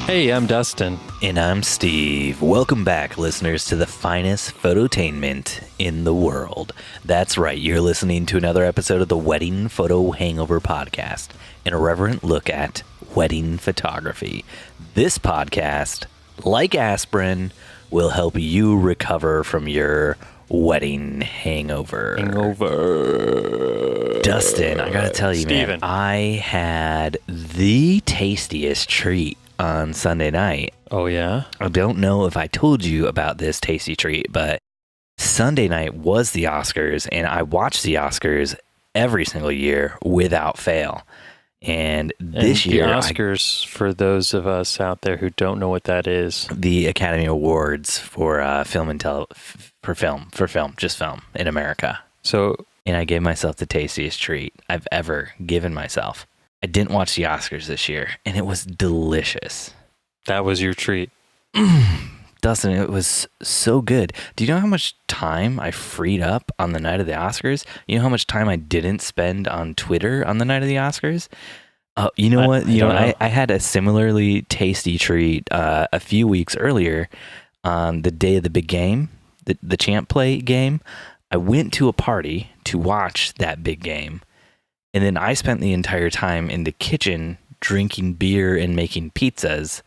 Hey, I'm Dustin. And I'm Steve. Welcome back, listeners, to the finest phototainment in the world. That's right, you're listening to another episode of the Wedding Photo Hangover podcast, an irreverent look at wedding photography. This podcast, like aspirin, will help you recover from your wedding hangover. Dustin, I gotta tell you, Steven. man, I had the tastiest treat on Sunday night. Oh, yeah? I don't know if I told you about this tasty treat, but Sunday night was the Oscars, and I watch the Oscars every single year without fail. And this year, the Oscars, for those of us out there who don't know what that is, the Academy Awards for film in America. And I gave myself the tastiest treat I've ever given myself. I didn't watch the Oscars this year, and it was delicious. that was your treat. Dustin, it was so good. Do you know how much time I freed up on the night of the Oscars? You know how much time I didn't spend on Twitter on the night of the Oscars? You know what? I had a similarly tasty treat a few weeks earlier on the day of the big game, the champ play game. I went to a party to watch that big game. And then I spent the entire time in the kitchen drinking beer and making pizzas.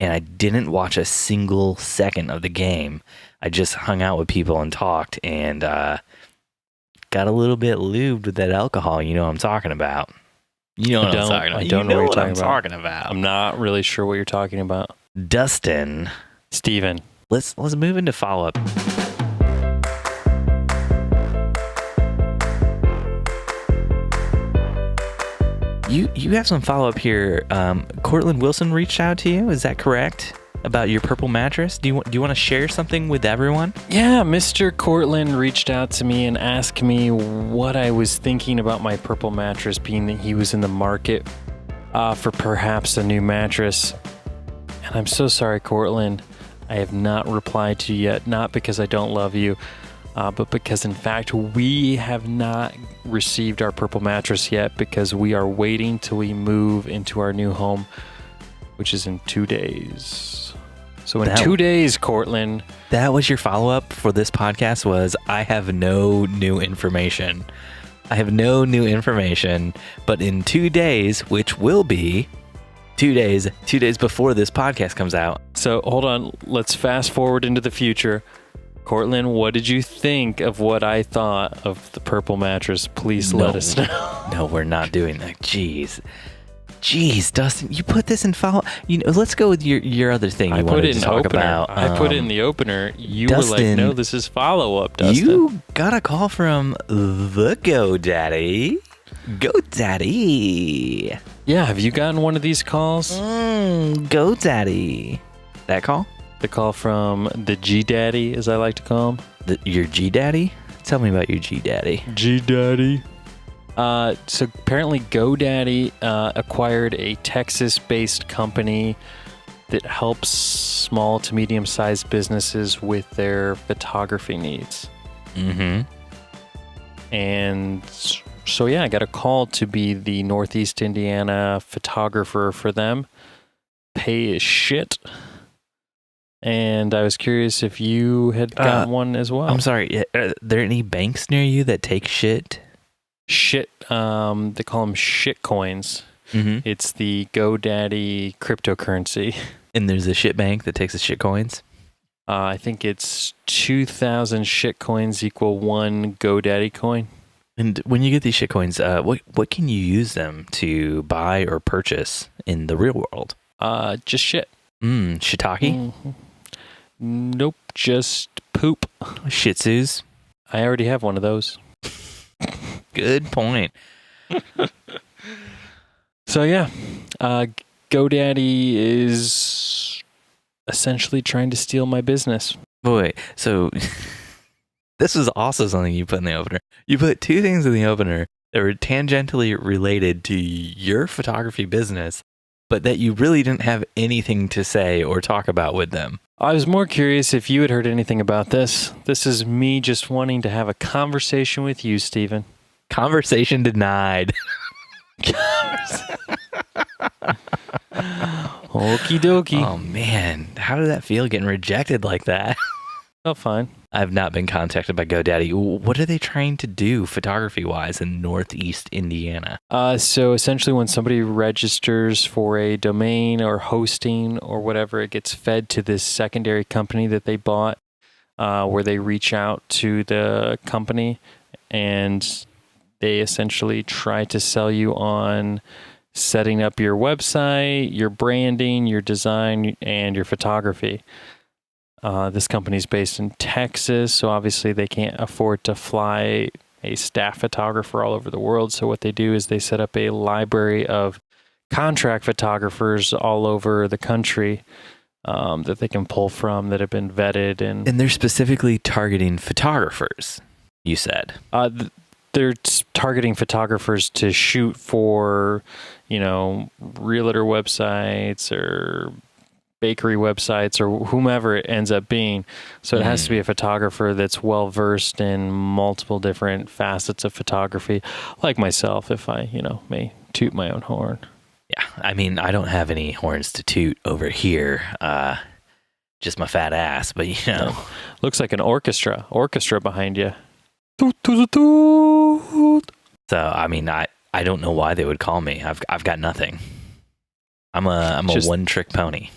And I didn't watch a single second of the game. I just hung out with people and talked and got a little bit lubed with that alcohol. You know what I'm talking about. You know what I'm talking about. I don't know what you're talking about. I'm not really sure what you're talking about. Dustin. Steven. Let's move into follow-up. You have some follow-up here. Cortland Wilson reached out to you. Is that correct? About your purple mattress? Do you want to share something with everyone? Yeah, Mr. Cortland reached out to me and asked me what I was thinking about my purple mattress, being that he was in the market for perhaps a new mattress. And I'm so sorry, Cortland. I have not replied to you yet, not because I don't love you, but because, in fact, we have not received our purple mattress yet because we are waiting till we move into our new home, which is in 2 days. So in 2 days, Cortland. That was your follow-up for this podcast was, I have no new information. I have no new information, but in 2 days, which will be 2 days before this podcast comes out. So hold on. Let's fast forward into the future. Cortland, what did you think of what I thought of the purple mattress? Please let us know. No, we're not doing that. Jeez, Dustin, you put this in follow. Let's go with your other thing you wanted to talk about. I put it in the opener. You Dustin, were like, no, this is follow-up, Dustin. You got a call from the GoDaddy. GoDaddy. Yeah, have you gotten one of these calls? GoDaddy. That call? The call from the G-Daddy, as I like to call him. Your G-Daddy? Tell me about your G-Daddy. G-Daddy. So apparently GoDaddy acquired a Texas-based company that helps small to medium-sized businesses with their photography needs. Mm-hmm. And so, yeah, I got a call to be the Northeast Indiana photographer for them. Pay is shit. And I was curious if you had gotten one as well. I'm sorry. Are there any banks near you that take shit? Shit. They call them shit coins. Mm-hmm. It's the GoDaddy cryptocurrency. And there's a shit bank that takes the shit coins? I think it's 2,000 shit coins equal one GoDaddy coin. And when you get these shit coins, what can you use them to buy or purchase in the real world? Just shit. Shiitake? Mm-hmm. Nope, just poop. Shih Tzus? I already have one of those. Good point. So yeah, GoDaddy is essentially trying to steal my business. Wait, so this is also something you put in the opener. You put two things in the opener that were tangentially related to your photography business, but that you really didn't have anything to say or talk about with them. I was more curious if you had heard anything about this. This is me just wanting to have a conversation with you, Steven. Conversation denied. Oh Okie dokie. Oh man, how did that feel getting rejected like that? Oh, fine. I've not been contacted by GoDaddy. What are they trying to do photography-wise in Northeast Indiana? So essentially when somebody registers for a domain or hosting or whatever, it gets fed to this secondary company that they bought, where they reach out to the company and they essentially try to sell you on setting up your website, your branding, your design, and your photography. This company's based in Texas, so obviously they can't afford to fly a staff photographer all over the world. So what they do is they set up a library of contract photographers all over the country that they can pull from that have been vetted. And they're specifically targeting photographers, you said. They're targeting photographers to shoot for, realtor websites or bakery websites or whomever it ends up being. So it has to be a photographer that's well versed in multiple different facets of photography, like myself, if I, may toot my own horn. Yeah, I mean, I don't have any horns to toot over here, just my fat ass, but No. Looks like an orchestra behind you. Toot, toot, toot. So, I mean, I don't know why they would call me. I've got nothing. I'm a one-trick pony.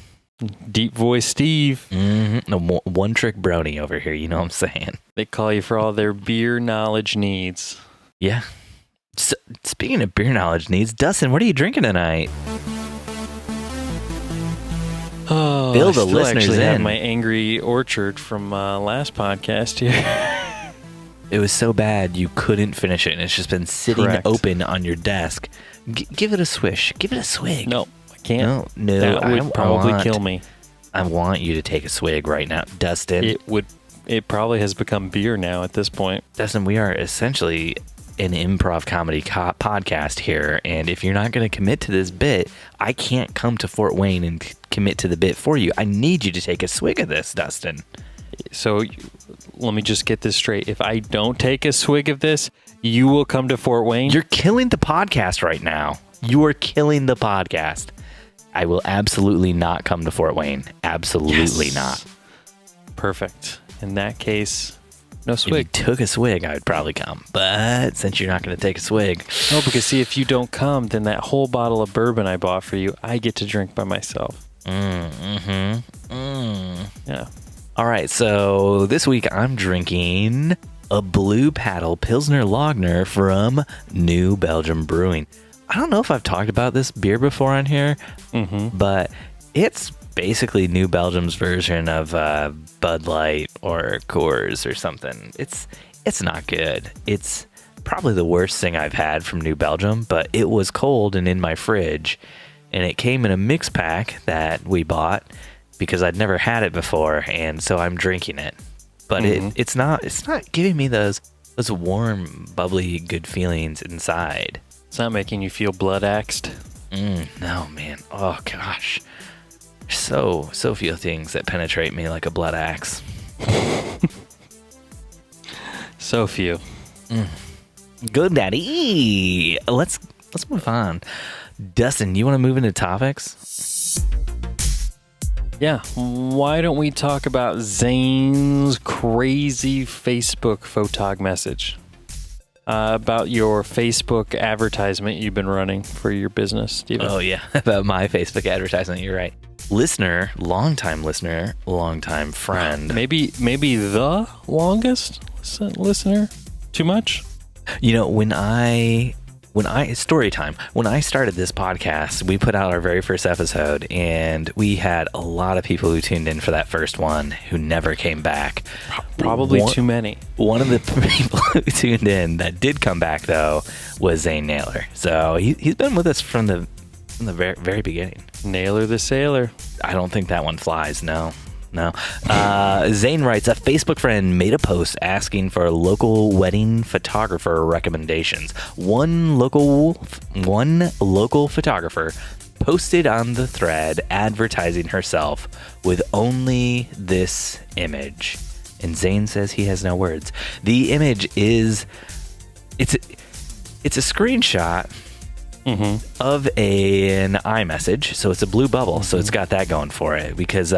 Deep voice Steve. Mm-hmm. No, one-trick brony over here. You know what I'm saying? They call you for all their beer knowledge needs. Yeah. So, speaking of beer knowledge needs, Dustin, what are you drinking tonight? Oh, Fill the I still listeners actually have in. my Angry Orchard from last podcast here. It was so bad you couldn't finish it, and it's just been sitting Correct. open on your desk. Give it a swish. Give it a swig. No, I can't. No, That would probably kill me. I want you to take a swig right now, Dustin. It probably has become beer now at this point. Dustin, we are essentially an improv comedy podcast here, and if you're not going to commit to this bit, I can't come to Fort Wayne and commit to the bit for you. I need you to take a swig of this, Dustin. So let me just get this straight. If I don't take a swig of this, you will come to Fort Wayne? You're killing the podcast right now. You are killing the podcast. I will absolutely not come to Fort Wayne. Absolutely not. Perfect. In that case, no If swig. you took a swig, I would probably come. But since you're not going to take a swig. No, because see, if you don't come, then that whole bottle of bourbon I bought for you, I get to drink by myself. Yeah. All right, so this week I'm drinking a Blue Paddle Pilsner Lager from New Belgium Brewing. I don't know if I've talked about this beer before on here, but it's basically New Belgium's version of Bud Light or Coors or something. It's not good. It's probably the worst thing I've had from New Belgium, but it was cold and in my fridge, and it came in a mix pack that we bought because I'd never had it before, and so I'm drinking it. But it's not giving me those warm, bubbly, good feelings inside. It's not making you feel blood axed. No, man. Oh gosh. So few things that penetrate me like a blood axe. So few. Good daddy. Let's move on. Dustin, you want to move into topics? Yeah, why don't we talk about Zane's crazy Facebook photog message about your Facebook advertisement you've been running for your business, Steven? Oh, yeah, about my Facebook advertisement. You're right. Listener, longtime friend. Maybe the longest listener? Too much? You know, when I story time, when I started this podcast, we put out our very first episode, and we had a lot of people who tuned in for that first one who never came back. Probably too many. One of the people who tuned in that did come back, though, was Zane Naylor. So he's been with us from the very, very beginning. Naylor the Sailor. I don't think that one flies, no. Zane writes, a Facebook friend made a post asking for local wedding photographer recommendations. One local photographer posted on the thread advertising herself with only this image. And Zane says he has no words. The image is it's a screenshot of an iMessage. So it's a blue bubble. So it's got that going for it, because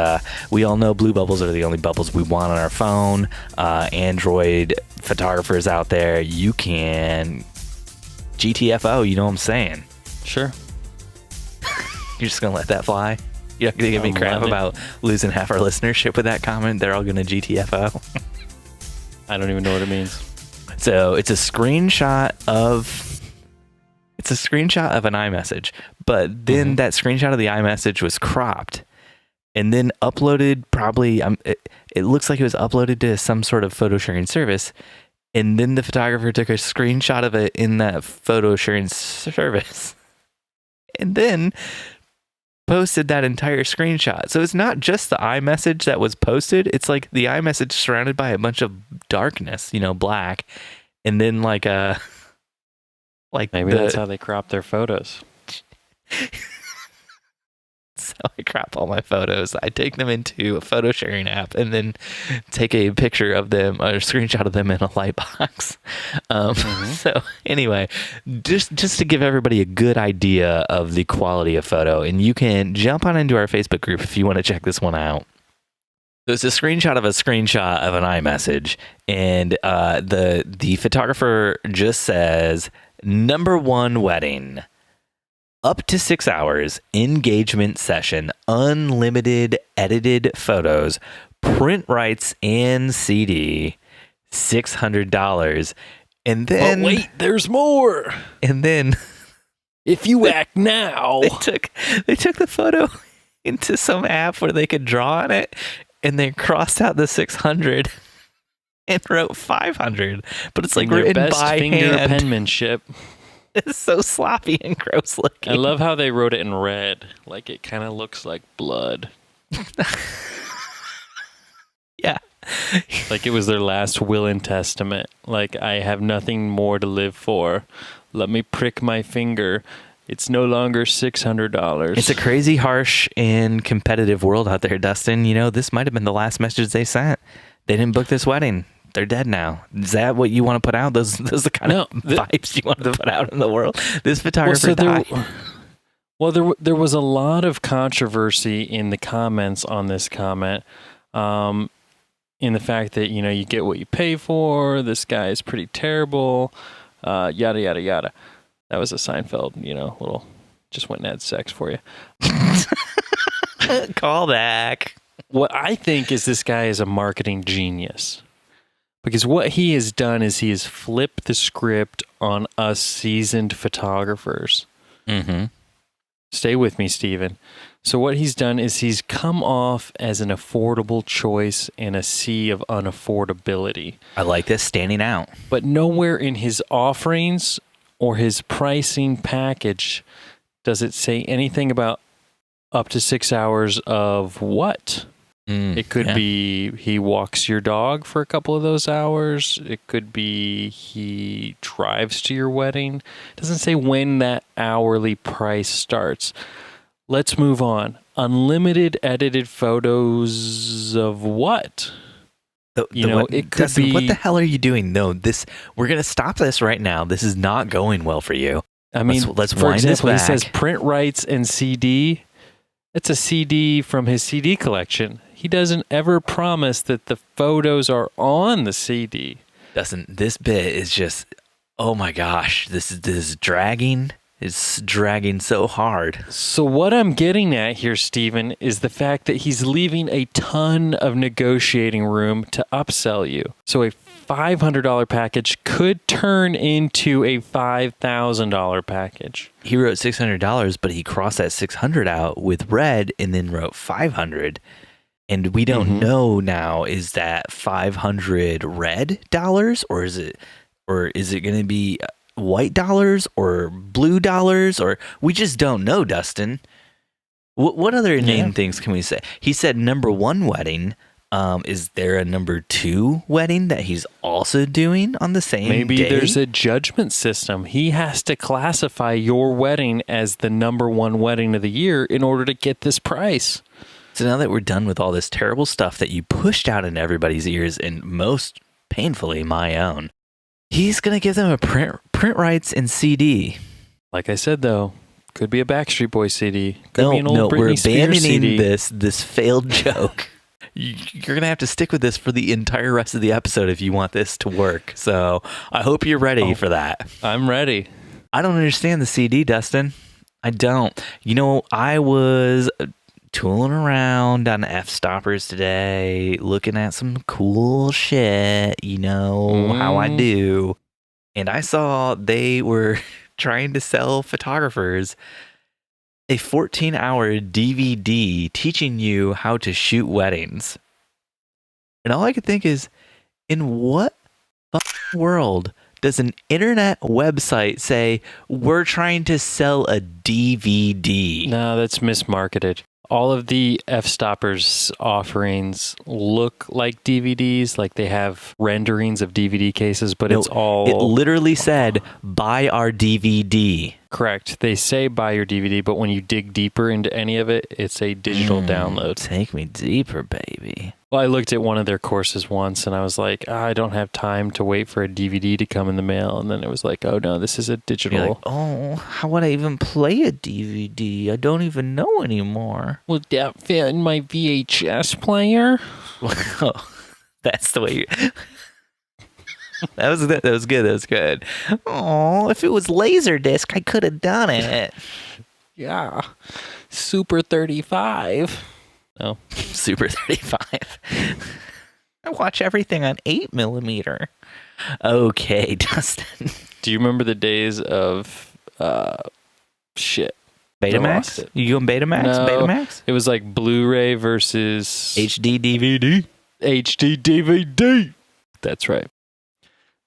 we all know blue bubbles are the only bubbles we want on our phone. Android photographers out there, you can GTFO, you know what I'm saying? Sure. You're just going to let that fly? You're not going to give me crap about losing half our listenership with that comment? They're all going to GTFO? I don't even know what it means. So it's a screenshot of an iMessage, but then that screenshot of the iMessage was cropped and then uploaded. Probably, it looks like it was uploaded to some sort of photo sharing service, and then the photographer took a screenshot of it in that photo sharing service, and then posted that entire screenshot. So it's not just the iMessage that was posted. It's like the iMessage surrounded by a bunch of darkness, black, and then maybe that's how they crop their photos. So I crop all my photos. I take them into a photo sharing app and then take a picture of them or a screenshot of them in a light box. So anyway, just to give everybody a good idea of the quality of photo, and you can jump on into our Facebook group if you want to check this one out. So it's a screenshot of an iMessage, and the photographer just says, "#1 wedding. Up to 6 hours, engagement session, unlimited edited photos, print rights and CD, $600. And then, but wait, there's more. And then, if you act now, they took the photo into some app where they could draw on it, and they crossed out the 600 and wrote 500. But it's like written best by finger hand. penmanship. It's so sloppy and gross looking. I love how they wrote it in red. Like, it kind of looks like blood. Yeah. Like it was their last will and testament. Like, I have nothing more to live for. Let me prick my finger. It's no longer $600. It's a crazy, harsh, and competitive world out there, Dustin. This might have been the last message they sent. They didn't book this wedding. They're dead now. Is that what you want to put out? Those are the kind of vibes you want to put out in the world. This photographer died. There was a lot of controversy in the comments on this comment, in the fact that you get what you pay for. This guy is pretty terrible. Yada yada yada. That was a Seinfeld, little. Just went and had sex for you. Call back. What I think is this guy is a marketing genius. Because what he has done is he has flipped the script on us seasoned photographers. Mm-hmm. Stay with me, Steven. So what he's done is he's come off as an affordable choice in a sea of unaffordability. I like this, standing out. But nowhere in his offerings or his pricing package does it say anything about up to 6 hours of what? It could be he walks your dog for a couple of those hours. It could be he drives to your wedding. It doesn't say when that hourly price starts. Let's move on. Unlimited edited photos of what? It could Dustin, be. what the hell are you doing? No, we're going to stop this right now. This is not going well for you. I mean, let's for wind example, this back. He says print rights and CD. It's a CD from his CD collection. He doesn't ever promise that the photos are on the CD. Dustin, this bit is just, oh my gosh, this is dragging. It's dragging so hard. So what I'm getting at here, Steven, is the fact that he's leaving a ton of negotiating room to upsell you. So a $500 package could turn into a $5,000 package. He wrote $600, but he crossed that 600 out with red and then wrote 500. And we don't know now, is that 500 red dollars or is it going to be white dollars or blue dollars, or we just don't know, Dustin. What other name things can we say? He said #1 wedding. Is there a #2 wedding that he's also doing on the same day? Maybe there's a judgment system. He has to classify your wedding as the #1 wedding of the year in order to get this price. So now that we're done with all this terrible stuff that you pushed out in everybody's ears, and most painfully my own, he's going to give them a print rights and CD. Like I said, though, could be a Backstreet Boy CD. Could be an old we're Britney Spears abandoning CD. this failed joke. You're going to have to stick with this for the entire rest of the episode if you want this to work. So I hope you're ready for that. I'm ready. I don't understand the CD, Dustin. I don't. I was tooling around on F-stoppers today, looking at some cool shit, how I do. And I saw they were trying to sell photographers a 14-hour DVD teaching you how to shoot weddings. And all I could think is, in what world does an internet website say we're trying to sell a DVD? No, that's mismarketed. All of the F-Stoppers offerings look like DVDs, like they have renderings of DVD cases, but it's all... It literally said, buy our DVD. Correct. They say buy your DVD, but when you dig deeper into any of it, it's a digital download. Take me deeper, baby. Well, I looked at one of their courses once, and I was like, I don't have time to wait for a DVD to come in the mail. And then it was like, oh, no, this is a digital. You're like, oh, how would I even play a DVD? I don't even know anymore. Would that fit in my VHS player? Oh, that's the way you... That was good. That was good. Oh, if it was Laserdisc, I could have done it. Yeah. Super 35. No. Super 35. I watch everything on 8mm. Okay, Dustin. Do you remember the days of shit? Betamax? You going Betamax? No, Betamax? It was like Blu-ray versus HD DVD. HD DVD. That's right.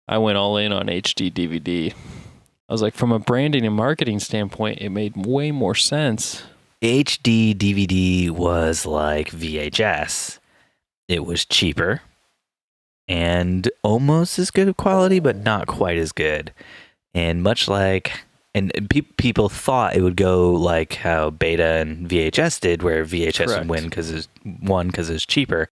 I went all in on HD DVD. I was like, from a branding and marketing standpoint, it made way more sense. HD DVD was like VHS. It was cheaper and almost as good of quality, but not quite as good. And much like, people thought it would go like how Beta and VHS did, where VHS Correct. would win because it was cheaper.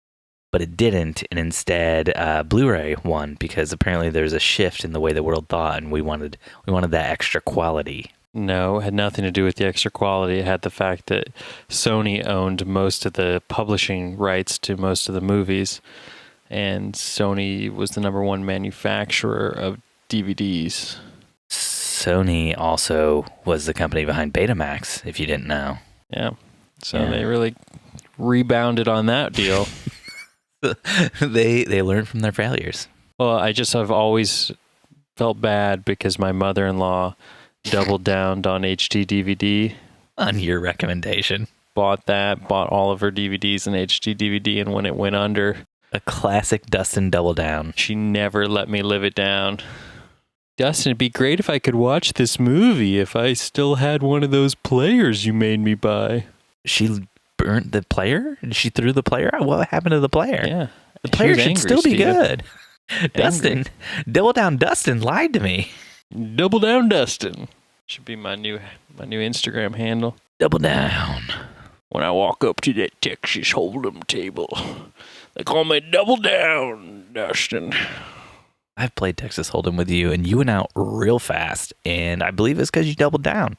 But it didn't, and instead Blu-ray won because apparently there's a shift in the way the world thought, and we wanted that extra quality. No, it had nothing to do with the extra quality. It had the fact that Sony owned most of the publishing rights to most of the movies, and Sony was the number one manufacturer of DVDs. Sony also was the company behind Betamax, if you didn't know. Yeah, so they really rebounded on that deal. They learned from their failures. Well, I've always felt bad because my mother-in-law doubled down on HD DVD. On your recommendation. Bought all of her DVDs in HD DVD, and when it went under... A classic Dustin double down. She never let me live it down. Dustin, it'd be great if I could watch this movie if I still had one of those players you made me buy. She burnt the player? She threw the player out? What happened to the player? Yeah. The player should still be good. Dustin, double down Dustin lied to me. Double down Dustin. Should be my new Instagram handle. Double down. When I walk up to that Texas Hold'em table, they call me Double Down Dustin. I've played Texas Hold'em with you, and you went out real fast, and I believe it's because you doubled down.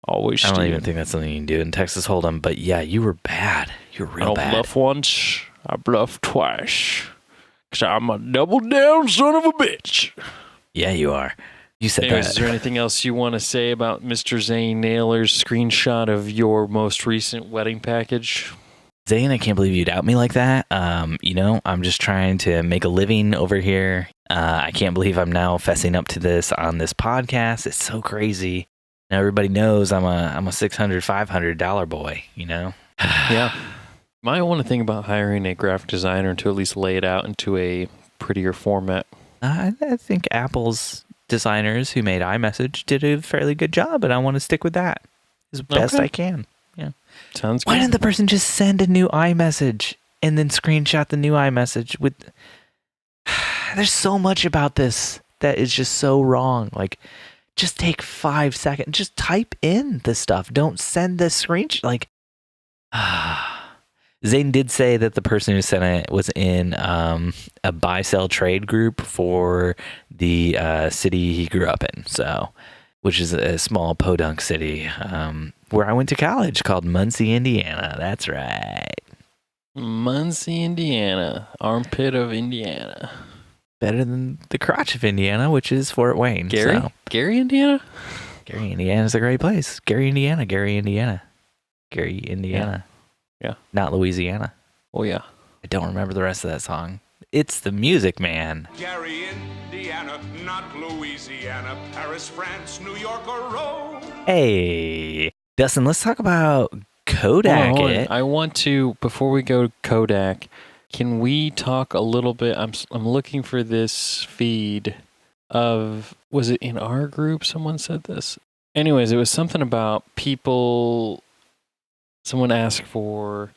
Always. I don't even think that's something you can do in Texas Hold'em, but yeah, you were bad. You were real bad. I don't bluff once, I bluff twice. Because I'm a double down son of a bitch. Yeah, you are. You said Anyways, that. Is there anything else you want to say about Mr. Zane Naylor's screenshot of your most recent wedding package? Zane, I can't believe you'd out me like that. I'm just trying to make a living over here. I can't believe I'm now fessing up to this on this podcast. It's so crazy. Now everybody knows I'm a $600, $500 boy, Yeah. Might want to think about hiring a graphic designer to at least lay it out into a prettier format. I think Apple's designers who made iMessage did a fairly good job, and I want to stick with that as best I can. Yeah. Sounds good. Why didn't the person just send a new iMessage and then screenshot the new iMessage with... There's so much about this that is just so wrong. Like, just take 5 seconds. Just type in the stuff. Don't send the screenshot. Zane did say that the person who sent it was in a buy-sell trade group for the city he grew up in. So which is a small podunk city where I went to college called Muncie, Indiana. That's right. Muncie, Indiana. Armpit of Indiana. Better than the crotch of Indiana, which is Fort Wayne. Gary? So. Gary, Indiana? Gary, Indiana is a great place. Gary, Indiana. Gary, Indiana. Gary, Indiana. Yeah. Not Louisiana. Oh, yeah. I don't remember the rest of that song. It's the Music Man. Gary, Indiana, not Louisiana, Paris, France, New York, or Rome. Hey, Dustin, let's talk about Kodak. Hold on. I want to, before we go to Kodak, can we talk a little bit? I'm looking for this feed of, was it in our group? Someone said this. Anyways, it was something about people, someone asked for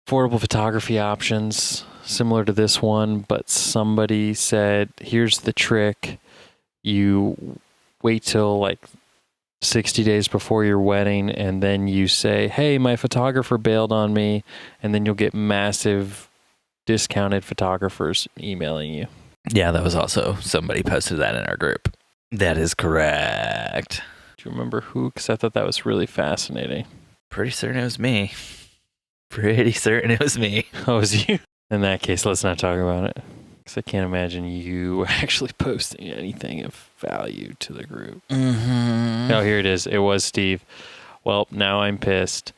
affordable photography options similar to this one, but somebody said, here's the trick. You wait till like 60 days before your wedding, and then you say, hey, my photographer bailed on me, and then you'll get massive discounted photographers emailing you. Yeah, that was also, somebody posted that in our group. That is correct. Do you remember who? Because I thought that was really fascinating. Pretty certain it was me. Pretty certain it was me. Oh, it was you? In that case, let's not talk about it. Because I can't imagine you actually posting anything of value to the group. Mm-hmm. Oh, here it is. It was Steve. Well, now I'm pissed.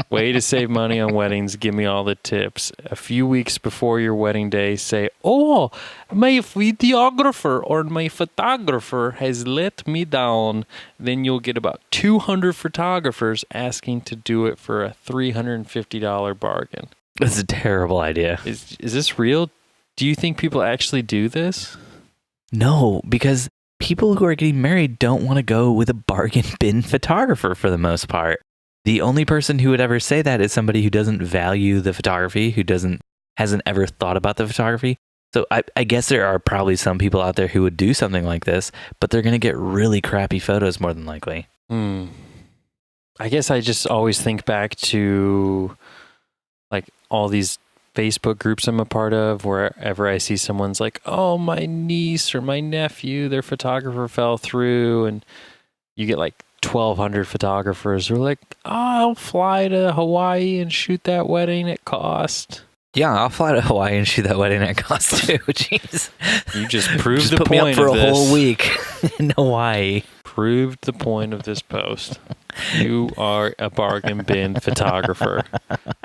Way to save money on weddings. Give me all the tips. A few weeks before your wedding day, say, oh, my videographer or my photographer has let me down. Then you'll get about 200 photographers asking to do it for a $350 bargain. That's a terrible idea. Is this real? Do you think people actually do this? No, because people who are getting married don't want to go with a bargain bin photographer for the most part. The only person who would ever say that is somebody who doesn't value the photography, who hasn't ever thought about the photography. So I guess there are probably some people out there who would do something like this, but they're going to get really crappy photos more than likely. I guess I just always think back to like all these Facebook groups I'm a part of, wherever I see someone's like, oh, my niece or my nephew, their photographer fell through, and you get like 1,200 photographers who are like, oh, I'll fly to Hawaii and shoot that wedding at cost. Yeah, I'll fly to Hawaii and shoot that wedding at cost too. Jeez. You just proved just the put point me up for of a this. whole week in Hawaii. Proved the point of this post. You are a bargain bin photographer.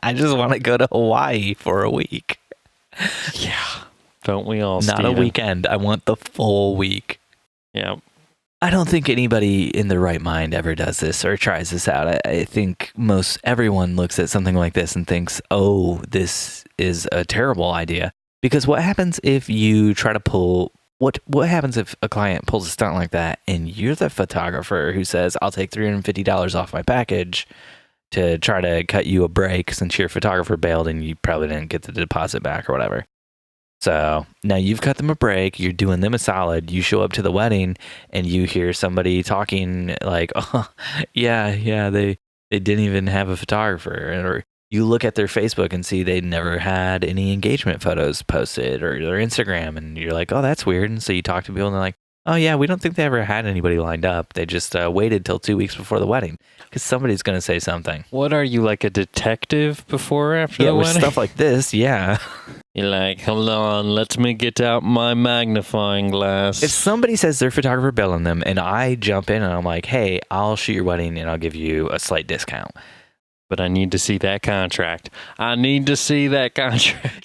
I just want to go to Hawaii for a week. Yeah. Don't we all, Not Steven? a weekend. I want the full week. Yeah. I don't think anybody in their right mind ever does this or tries this out. I think everyone looks at something like this and thinks, oh, this is a terrible idea. Because what happens if you try to pull... What happens if a client pulls a stunt like that and you're the photographer who says, I'll take $350 off my package to try to cut you a break since your photographer bailed and you probably didn't get the deposit back or whatever. So now you've cut them a break. You're doing them a solid. You show up to the wedding and you hear somebody talking like, oh, yeah, they didn't even have a photographer. Or you look at their Facebook and see they never had any engagement photos posted, or their Instagram, and you're like, oh, that's weird. And so you talk to people and they're like, oh yeah, we don't think they ever had anybody lined up. They just waited till 2 weeks before the wedding because somebody's going to say something. What are you, like a detective before or after the with wedding? Stuff like this, yeah. You're like, hold on, let me get out my magnifying glass. If somebody says their photographer bailed on them and I jump in and I'm like, hey, I'll shoot your wedding and I'll give you a slight discount. But I need to see that contract.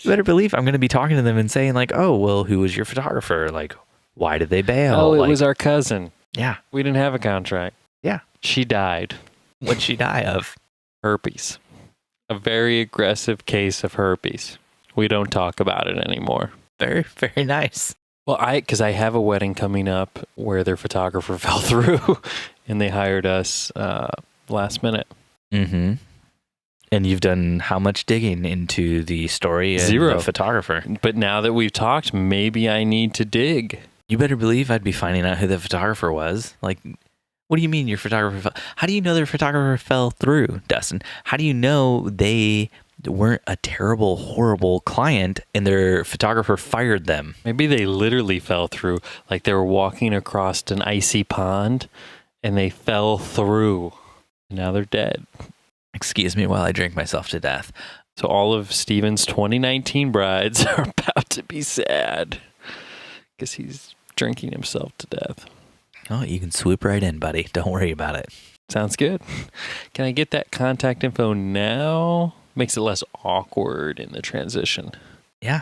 You better believe I'm going to be talking to them and saying like, oh, well, who was your photographer? Like, why did they bail? Oh, it like, was our cousin. Yeah. We didn't have a contract. Yeah. She died. What'd she die of? Herpes. A very aggressive case of herpes. We don't talk about it anymore. Very, very nice. Well, because I have a wedding coming up where their photographer fell through and they hired us last minute. Mm-hmm. And you've done how much digging into the story and Zero. the photographer? But now that we've talked, maybe I need to dig. You better believe I'd be finding out who the photographer was. Like, what do you mean your photographer fell? How do you know their photographer fell through, Dustin? How do you know they weren't a terrible, horrible client, and their photographer fired them. Maybe they literally fell through, like they were walking across an icy pond and they fell through. Now they're dead. Excuse me while I drink myself to death. So all of Steven's 2019 brides are about to be sad because he's drinking himself to death. Oh, you can swoop right in, buddy. Don't worry about it. Sounds good. Can I get that contact info now? Makes it less awkward in the transition. Yeah.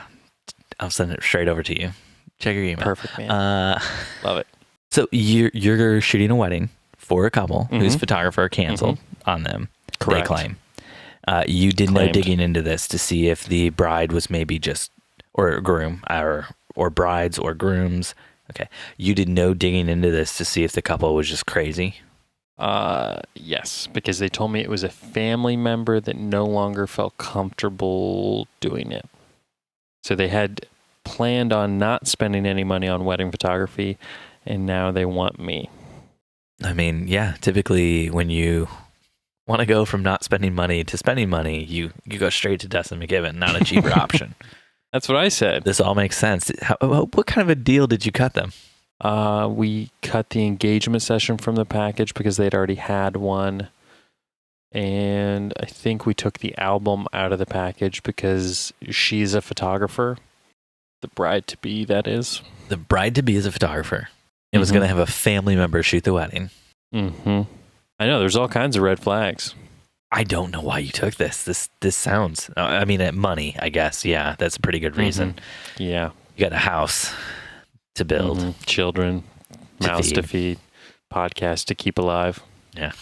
I'll send it straight over to you. Check your email. Perfect, man. Love it. So you're shooting a wedding for a couple whose photographer canceled on them. Correct. They claim. You did no digging into this to see if the bride was maybe just, or groom, or brides or grooms. Okay. You did no digging into this to see if the couple was just crazy. Yes, because they told me it was a family member that no longer felt comfortable doing it. So they had planned on not spending any money on wedding photography, and now they want me. I mean, yeah, typically when you want to go from not spending money to spending money, you go straight to Dustin McGibbon, not a cheaper option. That's what I said. This all makes sense. What kind of a deal did you cut them? We cut the engagement session from the package because they'd already had one. And I think we took the album out of the package because she's a photographer. The bride-to-be, that is. The bride-to-be is a photographer. And was going to have a family member shoot the wedding. Mm-hmm. I know, there's all kinds of red flags. I don't know why you took this. This sounds, I mean, money, I guess. Yeah, that's a pretty good reason. Yeah. You got a house to build. Children, mouths to feed, podcast to keep alive. Yeah.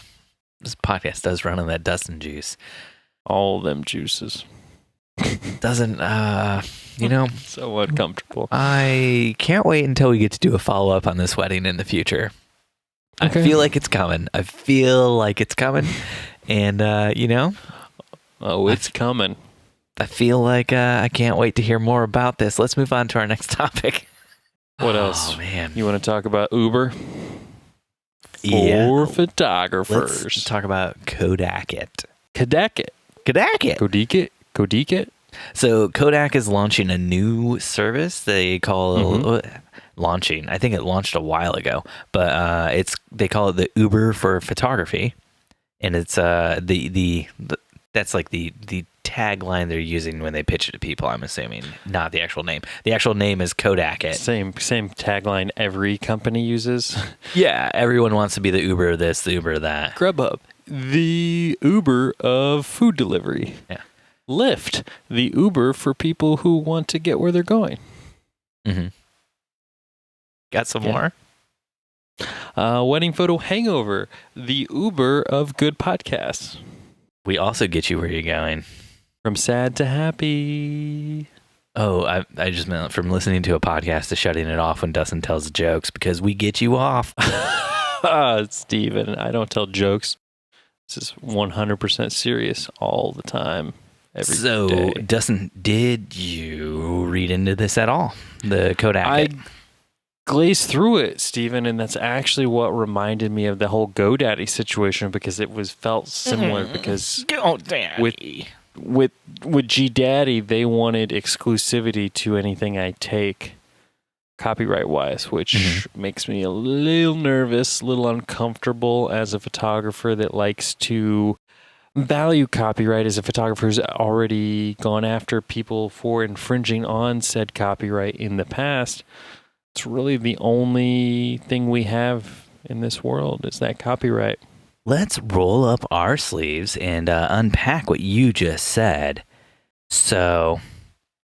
This podcast does run on that Dustin juice. All them juices. Doesn't, so uncomfortable. I can't wait until we get to do a follow-up on this wedding in the future. Okay. I feel like it's coming. And, Oh, it's coming. I feel like I can't wait to hear more about this. Let's move on to our next topic. What else? Oh, man. You want to talk about Uber? Yeah. For photographers. Let's talk about Kodak. Kodikit? So Kodak is launching a new service they call launching. I think it launched a while ago, but they call it the Uber for photography, and it's that's like the tagline they're using when they pitch it to people. I'm assuming, not the actual name. The actual name is Kodak. Same tagline every company uses. Yeah, everyone wants to be the Uber this, the Uber that. Grubhub, the Uber of food delivery. Yeah. Lyft, the Uber for people who want to get where they're going. Mm-hmm. Got some more? Wedding photo hangover, the Uber of good podcasts. We also get you where you're going. From sad to happy. Oh, I just meant from listening to a podcast to shutting it off when Dustin tells jokes because we get you off. Steven, I don't tell jokes. This is 100% serious all the time. So, day. Dustin, did you read into this at all? The Kodak? I glazed through it, Steven, and that's actually what reminded me of the whole GoDaddy situation because it felt similar because GoDaddy. with GDaddy, they wanted exclusivity to anything I take copyright-wise, which makes me a little nervous, a little uncomfortable as a photographer that likes to value copyright as a photographer who's already gone after people for infringing on said copyright in the past. It's really the only thing we have in this world is that copyright. Let's roll up our sleeves and unpack what you just said. So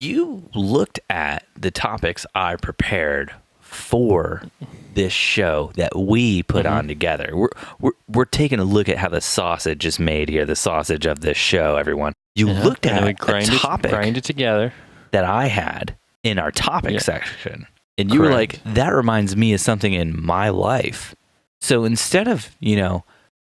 you looked at the topics I prepared for this show that we put on together. We're taking a look at how the sausage is made here, the sausage of this show, everyone. You looked at a topic grind it together that I had in our topic section. And you were like, that reminds me of something in my life. So instead of,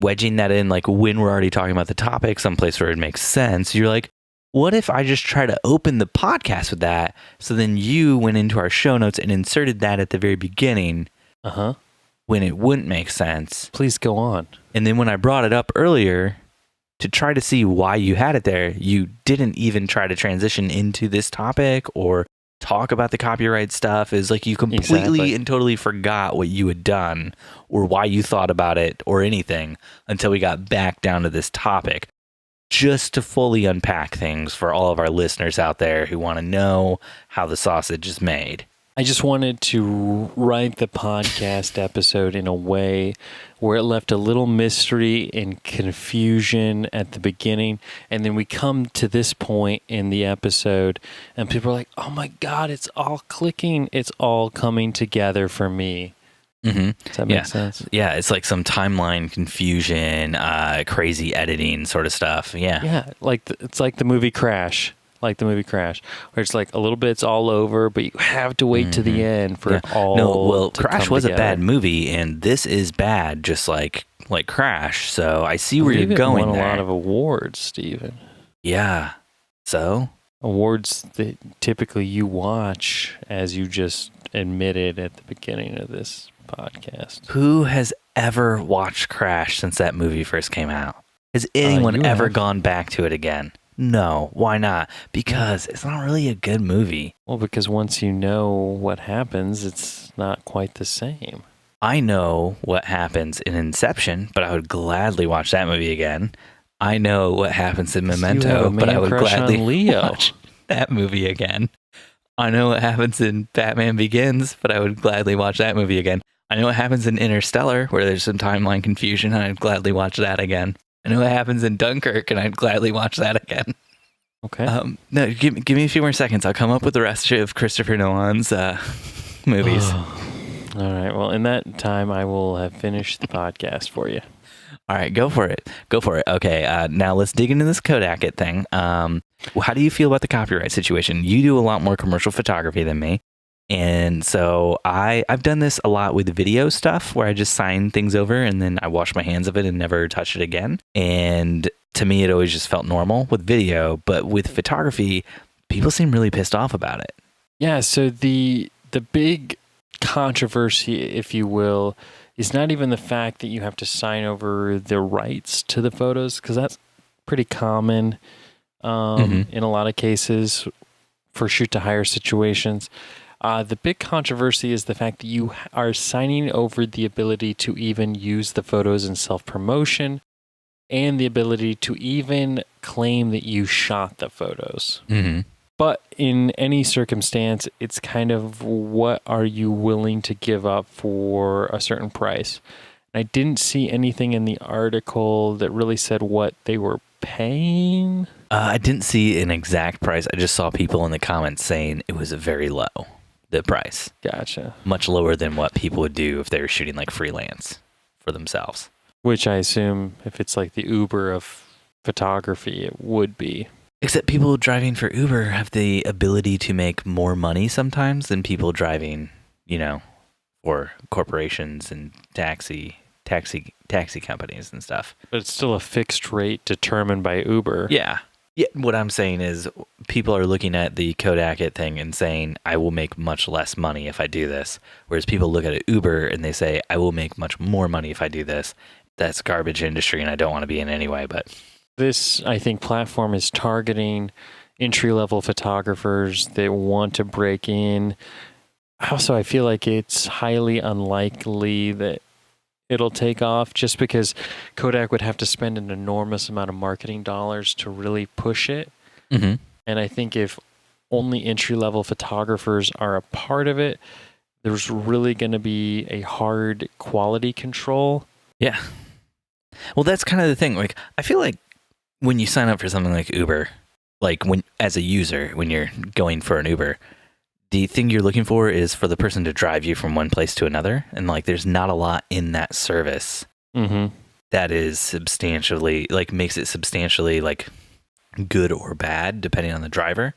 wedging that in like when we're already talking about the topic, someplace where it makes sense, you're like, what if I just try to open the podcast with that? So then you went into our show notes and inserted that at the very beginning when it wouldn't make sense. Please go on. And then when I brought it up earlier, to try to see why you had it there, you didn't even try to transition into this topic or talk about the copyright stuff. Is like you completely and totally forgot what you had done or why you thought about it or anything until we got back down to this topic, just to fully unpack things for all of our listeners out there who want to know how the sausage is made. I just wanted to write the podcast episode in a way where it left a little mystery and confusion at the beginning. And then we come to this point in the episode and people are like, oh my God, it's all clicking. It's all coming together for me. Mm-hmm. Does that make sense? Yeah, it's like some timeline confusion, crazy editing sort of stuff. Yeah. Yeah, it's like the movie Crash. Like the movie Crash, where it's like a little bit's all over, but you have to wait to the end for it all. No, well, to Crash come was together. a bad movie, and this is bad, just like Crash. So I see where you're going. Won there. a lot of awards, Steven. Yeah. So Awards that typically you watch, as you just admitted at the beginning of this podcast. who has ever watched Crash since that movie first came out? Has anyone you ever have. gone back to it again? No. Why not? Because it's not really a good movie. Well, because once you know what happens, it's not quite the same. I know what happens in Inception, but I would gladly watch that movie again. I know what happens in You have Memento, a but I man would crush gladly on Leo. watch that movie again. I know what happens in Batman Begins, but I would gladly watch that movie again. I know what happens in Interstellar, where there's some timeline confusion, and I'd gladly watch that again. I know what happens in Dunkirk, and I'd gladly watch that again. Okay. No, give me a few more seconds. I'll come up with the rest of Christopher Nolan's movies. All right. Well, in that time, I will have finished the podcast for you. All right, go for it. Go for it. Okay, now let's dig into this Kodak it thing. How do you feel about the copyright situation? You do a lot more commercial photography than me. And so I've done this a lot with video stuff where I just sign things over and then I wash my hands of it and never touch it again. And to me, it always just felt normal with video. But with photography, people seem really pissed off about it. Yeah. So the big controversy, if you will, is not even the fact that you have to sign over the rights to the photos, because that's pretty common in a lot of cases for shoot to hire situations. The big controversy is the fact that you are signing over the ability to even use the photos in self-promotion and the ability to even claim that you shot the photos. Mm-hmm. But in any circumstance, it's kind of what are you willing to give up for a certain price. And I didn't see anything in the article that really said what they were paying. I didn't see an exact price. I just saw people in the comments saying it was very low, the price. Gotcha. Much lower than what people would do if they were shooting like freelance for themselves. Which I assume if it's like the Uber of photography, it would be. Except people driving for Uber have the ability to make more money sometimes than people driving, for corporations and taxi companies and stuff. But it's still a fixed rate determined by Uber. Yeah. Yeah. What I'm saying is people are looking at the Kodak it thing and saying, I will make much less money if I do this. Whereas people look at Uber and they say, I will make much more money if I do this. That's garbage industry and I don't want to be in anyway, but... This, I think, platform is targeting entry-level photographers that want to break in. Also, I feel like it's highly unlikely that it'll take off just because Kodak would have to spend an enormous amount of marketing dollars to really push it. Mm-hmm. And I think if only entry-level photographers are a part of it, there's really going to be a hard quality control. Yeah. Well, that's kind of the thing. Like, I feel like when you sign up for something like Uber, like when as a user, when you're going for an Uber, the thing you're looking for is for the person to drive you from one place to another. And like, there's not a lot in that service that is substantially, like, makes it substantially like good or bad, depending on the driver.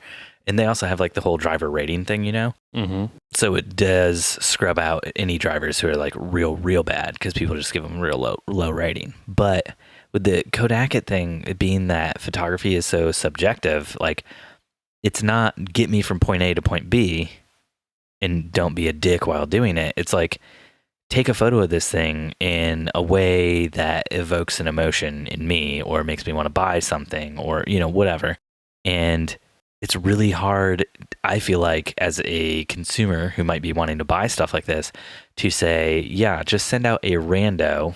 And they also have like the whole driver rating thing, Mm-hmm. So it does scrub out any drivers who are like real bad because people just give them real low rating. But with the Kodak it thing, it being that photography is so subjective, like it's not get me from point A to point B and don't be a dick while doing it. It's like take a photo of this thing in a way that evokes an emotion in me or makes me want to buy something or, whatever. And it's really hard, I feel like, as a consumer who might be wanting to buy stuff like this, to say, yeah, just send out a random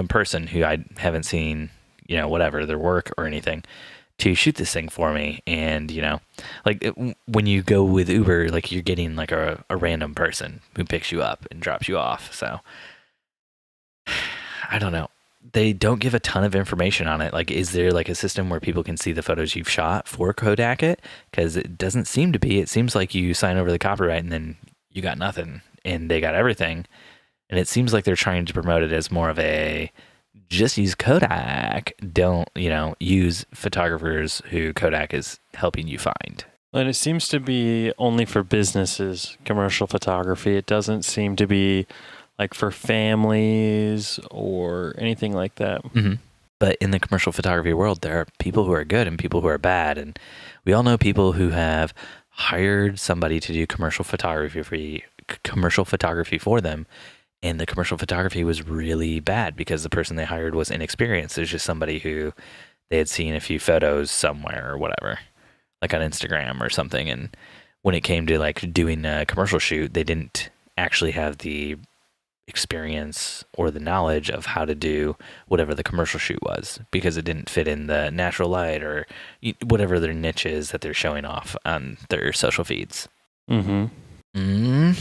person who I haven't seen, whatever, their work or anything, to shoot this thing for me. And, when you go with Uber, like you're getting like a random person who picks you up and drops you off. So I don't know. They don't give a ton of information on it. Like, is there like a system where people can see the photos you've shot for Kodak it? Because it doesn't seem to be. It seems like you sign over the copyright and then you got nothing and they got everything. And it seems like they're trying to promote it as more of a just use Kodak. Don't, use photographers who Kodak is helping you find. And it seems to be only for businesses, commercial photography. It doesn't seem to be like for families or anything like that. Mm-hmm. But in the commercial photography world, there are people who are good and people who are bad. And we all know people who have hired somebody to do commercial photography for them. And the commercial photography was really bad because the person they hired was inexperienced. It was just somebody who they had seen a few photos somewhere or whatever, like on Instagram or something. And when it came to like doing a commercial shoot, they didn't actually have the experience or the knowledge of how to do whatever the commercial shoot was because it didn't fit in the natural light or whatever their niche is that they're showing off on their social feeds. Mm-hmm. I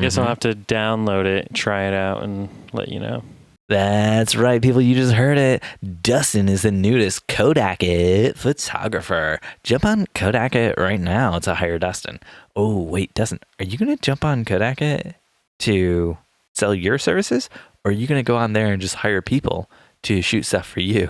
guess I'll have to download it, try it out, and let you know. That's right, people. You just heard it. Dustin is the newest Kodak It photographer. Jump on Kodak It right now to hire Dustin. Oh, wait, Dustin, are you going to jump on Kodak It to sell your services? Or are you going to go on there and just hire people to shoot stuff for you?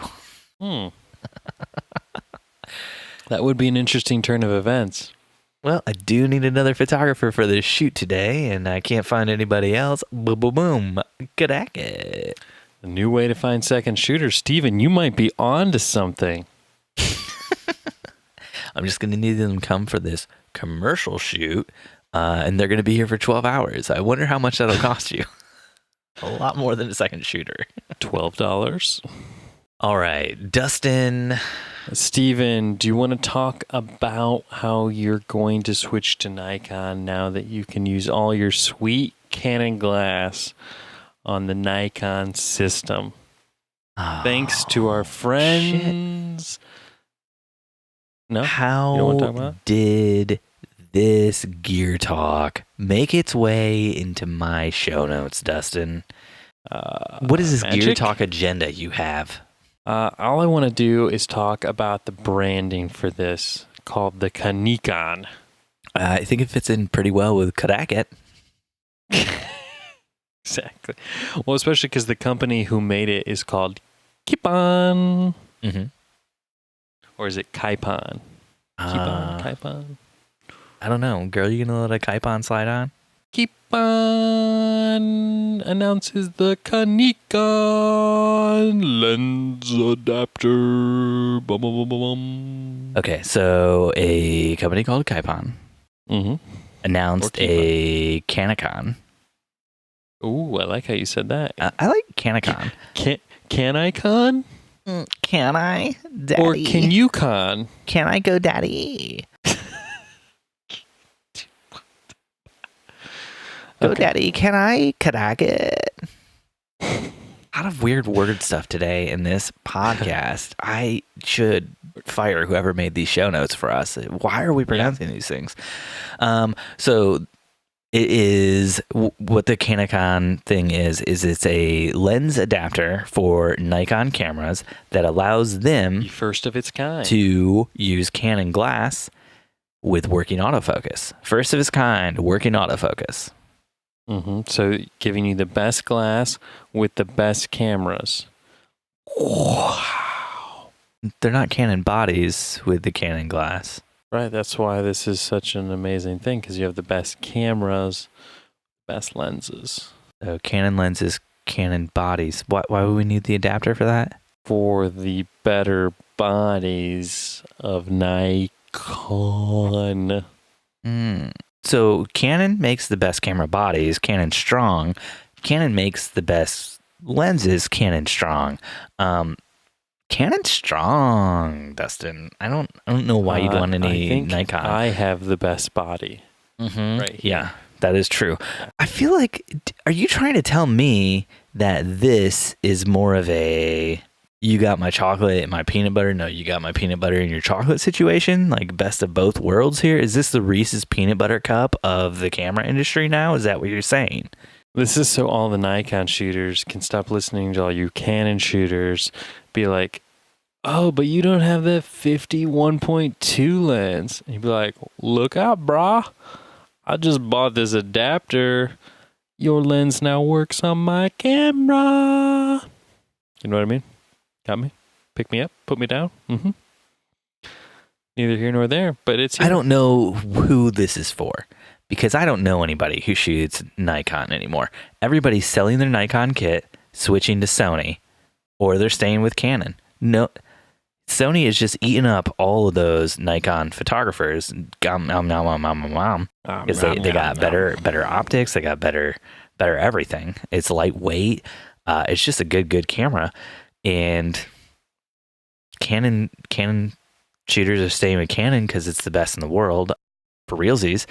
That would be an interesting turn of events. Well, I do need another photographer for this shoot today, and I can't find anybody else. Boom, boom, boom. Kodak It. A new way to find second shooters. Steven, you might be on to something. I'm just going to need them to come for this commercial shoot, and they're going to be here for 12 hours. I wonder how much that'll cost you. A lot more than a second shooter. $12. All right, Dustin. Steven, do you want to talk about how you're going to switch to Nikon now that you can use all your sweet Canon glass on the Nikon system? Thanks to our friends. Shit. No? How you don't want to talk about it? did this gear talk make its way into my show notes, Dustin? What is this magic? gear talk agenda you have? All I want to do is talk about the branding for this called the Canikon. I think it fits in pretty well with Kodak It. Exactly. Well, especially because the company who made it is called Kipon. Mm-hmm. Or is it Kipon? Kipon? I don't know. Girl, you gonna let a Kipon slide on? Kipon announces the Canikon lens adapter. Bum, bum, bum, bum. Okay, so a company called Kipon announced a Canikon. Ooh, I like how you said that. I like Canikon. Can I con? Can I, Daddy? Or can you con? Can I go, Daddy? Go, Okay. Daddy. Can I Kodak it? A lot of weird word stuff today in this podcast. I should fire whoever made these show notes for us. Why are we pronouncing these things? So it is what the Canikon thing is it's a lens adapter for Nikon cameras that allows them The first of its kind. to use Canon glass with working autofocus. First of its kind, working autofocus. So giving you the best glass with the best cameras. Wow. They're not Canon bodies with the Canon glass. Right, that's why this is such an amazing thing, because you have the best cameras, best lenses. So Canon lenses, Canon bodies. Why would we need the adapter for that? For the better bodies of Nikon. So Canon makes the best camera bodies, Canon strong. Canon makes the best lenses, Canon strong. Canon strong, Dustin. I don't know why you'd want any Nikon. I have the best body. Right here. Yeah, that is true. I feel like, are you trying to tell me that this is more of a you got my chocolate and my peanut butter? No, you got my peanut butter and your chocolate situation? Like best of both worlds here? Is this the Reese's peanut butter cup of the camera industry now? Is that what you're saying? This is so all the Nikon shooters can stop listening to all you Canon shooters. Be like, oh, but you don't have that 51.2 lens. And you'd be like, look out, brah. I just bought this adapter. Your lens now works on my camera. You know what I mean? Got me? Pick me up? Put me down? Mm-hmm. Neither here nor there, but it's here. I don't know who this is for because I don't know anybody who shoots Nikon anymore. Everybody's selling their Nikon kit, switching to Sony, or they're staying with Canon. No, Sony is just eating up all of those Nikon photographers. Because they got better optics, they got better everything. It's lightweight. It's just a good camera. And Canon shooters are staying with Canon because it's the best in the world for realsies.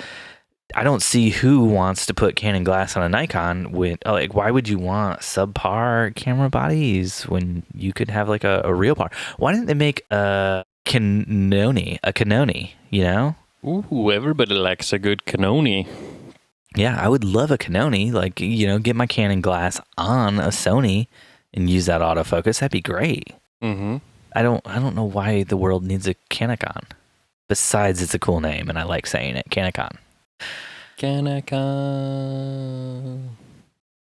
I don't see who wants to put Canon glass on a Nikon with why would you want subpar camera bodies when you could have like a real par? Why didn't they make a Canoni, you know? Ooh, everybody likes a good Canoni. Yeah, I would love a Canoni, like, you know, get my Canon glass on a Sony and use that autofocus. That'd be great. Mm-hmm. I don't know why the world needs a Canikon. Besides, it's a cool name and I like saying it, Canikon. Canikon.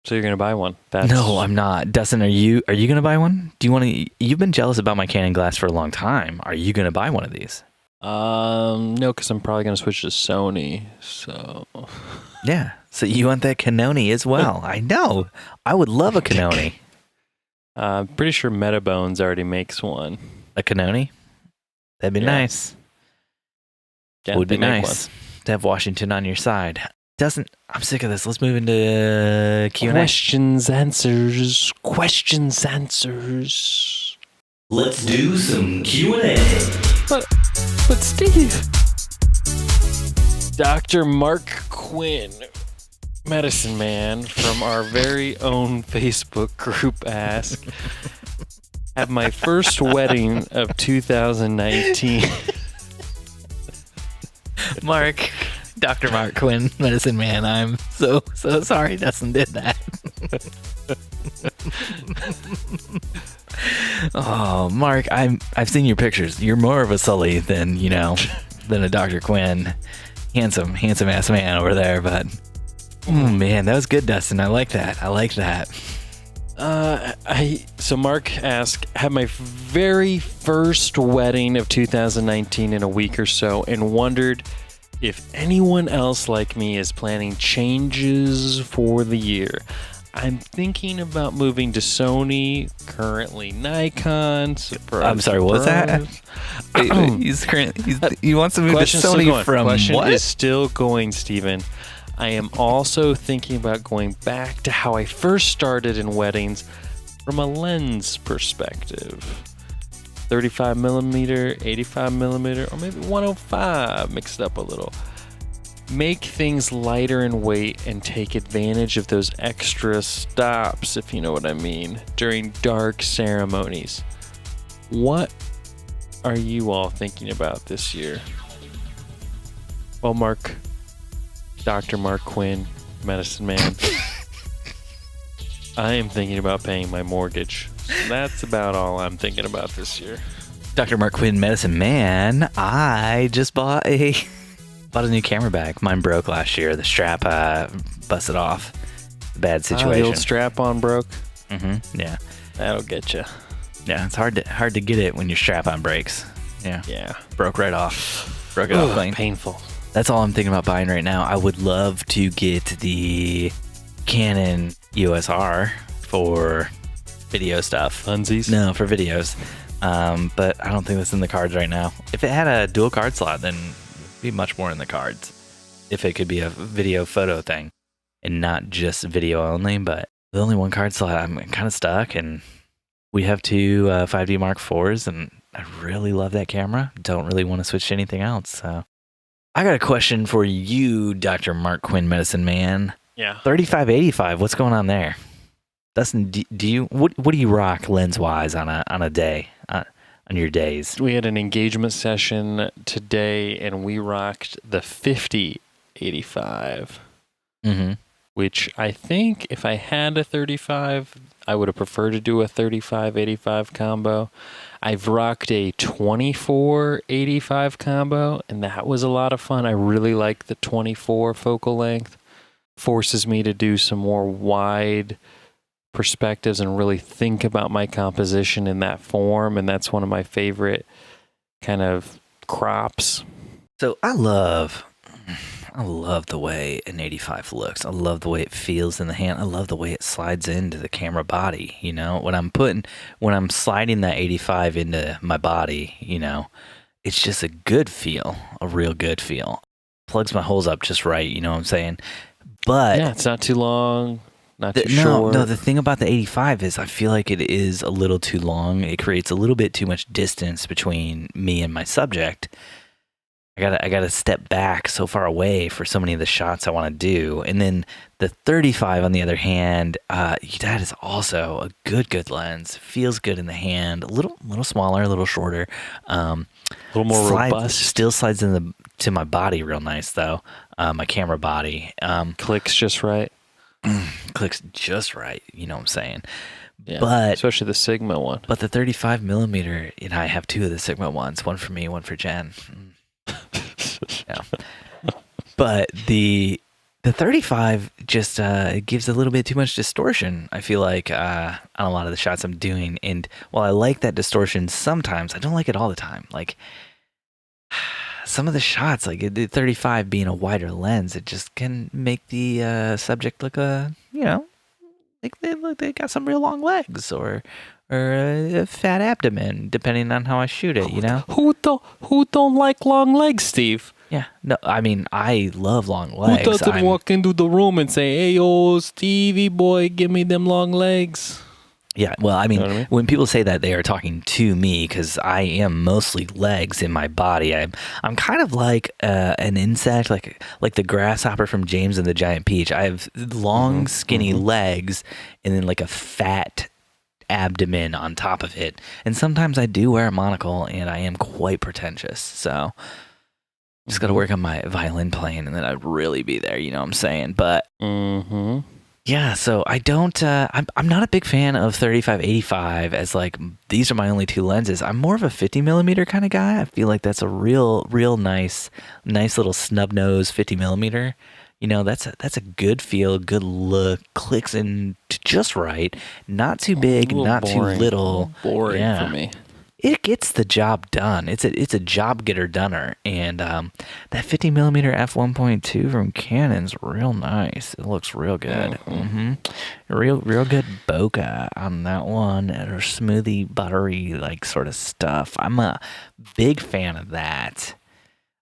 So you're gonna buy one? No, I'm not. Dustin, are you gonna buy one? Do you want to? You've been jealous about my Canon glass for a long time. Are you gonna buy one of these? No, because I'm probably gonna switch to Sony. So yeah. So you want that Canoni as well? I know. I would love a Canoni. I'm pretty sure Metabones already makes one. A Canoni? That'd be nice. Yeah, would be nice to have Washington on your side. I'm sick of this. Let's move into Q&A. Questions, answers. Let's do some Q&A. But Steve, Dr. Mark Quinn, medicine man from our very own Facebook group, asked, at my first wedding of 2019. Dr. Mark Quinn, medicine man. I'm so sorry Dustin did that. Oh, Mark, I've seen your pictures. You're more of a Sully than a Dr. Quinn. Handsome ass man over there, but man, that was good, Dustin. I like that. So Mark asked, had my very first wedding of 2019 in a week or so, and wondered if anyone else like me is planning changes for the year. I'm thinking about moving to Sony, currently Nikon. I'm sorry, what's that? He wants to move to Sony from Question what? is still going, Steven. I am also thinking about going back to how I first started in weddings from a lens perspective. 35 millimeter, 85 millimeter, or maybe 105, mixed up a little. Make things lighter in weight and take advantage of those extra stops, if you know what I mean, during dark ceremonies. What are you all thinking about this year? Well, Dr. Mark Quinn, medicine man, I am thinking about paying my mortgage. That's about all I'm thinking about this year. Dr. Mark Quinn, medicine man, I just bought a new camera bag. Mine broke last year. The strap busted off. Bad situation. The old strap-on broke? Mm-hmm. Yeah. That'll get you. Yeah, it's hard to get it when your strap-on breaks. Yeah. Yeah. Broke right off. Broke it off clean. Painful. That's all I'm thinking about buying right now. I would love to get the Canon EOS R for video stuff. Funsies? No, for videos. But I don't think that's in the cards right now. If it had a dual card slot, then it'd be much more in the cards. if it could be a video photo thing and not just video only. But the only one card slot, I'm kind of stuck. And we have two 5D Mark IVs, and I really love that camera. Don't really want to switch to anything else. So I got a question for you, Dr. Mark Quinn, Medicine Man. Yeah. 35-85. What's going on there? Dustin, do you what do you rock lens wise on a day on your days? We had an engagement session today, and we rocked the 50-85, which I think if I had a 35, I would have preferred to do a 35-85 combo. I've rocked a 24-85 combo, and that was a lot of fun. I really like the 24 focal length. Forces me to do some more wide perspectives and really think about my composition in that form, and that's one of my favorite kind of crops. So I love the way an 85 looks. I love the way it feels in the hand. I love the way it slides into the camera body. You know, when I'm sliding that 85 into my body, you know, it's just a good feel, a real good feel. Plugs my holes up just right. You know what I'm saying? But yeah, it's not too long, not too short. No, the thing about the 85 is I feel like it is a little too long. It creates a little bit too much distance between me and my subject. I gotta step back so far away for so many of the shots I want to do. And then the 35, on the other hand, that is also a good lens. Feels good in the hand. A little smaller, a little shorter. A little more robust. Still slides to my body real nice though. My camera body. Clicks just right. Clicks just right. You know what I'm saying? Yeah, but especially the Sigma one. But the 35 millimeter, and I have two of the Sigma ones. One for me, one for Jen. Yeah. But the 35 just gives a little bit too much distortion, I feel like, on a lot of the shots I'm doing. And while I like that distortion sometimes, I don't like it all the time. Like, some of the shots, like the 35 being a wider lens, it just can make the subject look, like they got some real long legs or a fat abdomen, depending on how I shoot it, you know? Who don't like long legs, Steve? Yeah. No, I mean, I love long legs. Who doesn't walk into the room and say, "Hey, yo, Stevie boy, give me them long legs"? Yeah, well, I mean, You know what I mean? when people say that, they are talking to me because I am mostly legs in my body. I'm kind of like an insect, like the grasshopper from James and the Giant Peach. I have long, skinny legs and then like a fat abdomen on top of it. And sometimes I do wear a monocle, and I am quite pretentious. So just got to work on my violin playing, and then I'd really be there. You know what I'm saying? But yeah, so I don't. I'm not a big fan of 35-85 as like these are my only two lenses. I'm more of a 50 millimeter kind of guy. I feel like that's a real nice little snub nose 50 millimeter. You know, that's a good feel, good look, clicks in just right, not too big, not too little. Boring for me. It gets the job done. It's a job getter doner, and that 50 millimeter f1.2 from Canon's real nice. It looks real good. Real good bokeh on that one, or smoothie, buttery like sort of stuff. I'm a big fan of that.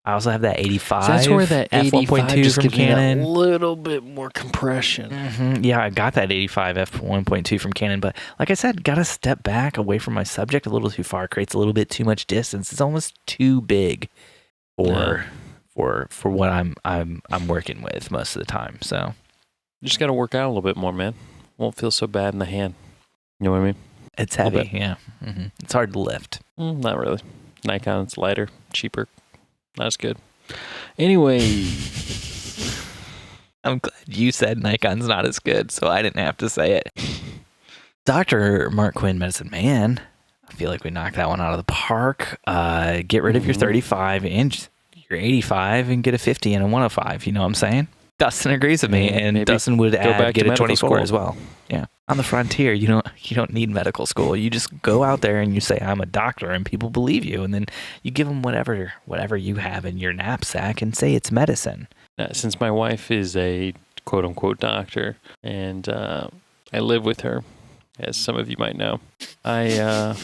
I also have that 85. So that's where that 85 f1.2 just from gives Canon. me a little bit more compression. Yeah, I got that 85 f1.2 from Canon, but like I said, gotta step back away from my subject a little too far. Creates a little bit too much distance. It's almost too big for what I'm working with most of the time. So You just got to work out a little bit more, man. Won't feel so bad in the hand. You know what I mean? it's heavy. Yeah, it's hard to lift. Not really. Nikon's lighter, cheaper, not as good. Anyway, I'm glad you said Nikon's not as good, so I didn't have to say it. Dr. Mark Quinn, Medicine Man. I feel like we knocked that one out of the park. Get rid of your 35 inch, your 85, and get a 50 and a 105. You know what I'm saying? Dustin agrees with me, and Dustin would back get to a 24 medical as well. Yeah. On the frontier, you don't need medical school. You just go out there and you say, "I'm a doctor," and people believe you, and then you give them whatever you have in your knapsack and say it's medicine. since my wife is a quote unquote doctor, and I live with her, as some of you might know, I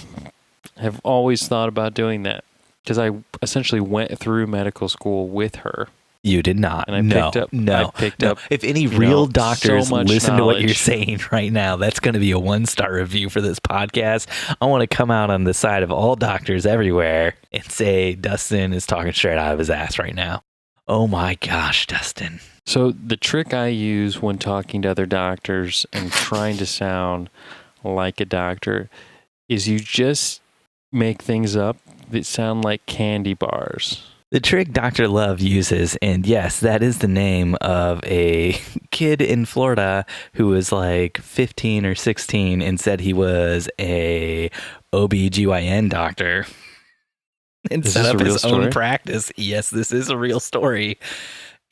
have always thought about doing that because I essentially went through medical school with her. You did not. And I no, picked up, no, I picked no. up. If any real doctors so much listen to what you're knowledge. saying right now, that's going to be a 1-star review for this podcast. I want to come out on the side of all doctors everywhere and say Dustin is talking straight out of his ass right now. Oh my gosh, Dustin. So the trick I use when talking to other doctors and trying to sound like a doctor is you just make things up that sound like candy bars. The trick Dr. Love uses, and yes, that is the name of a kid in Florida who was like 15 or 16 and said he was a OBGYN doctor and set up his own practice. Yes, this is a real story.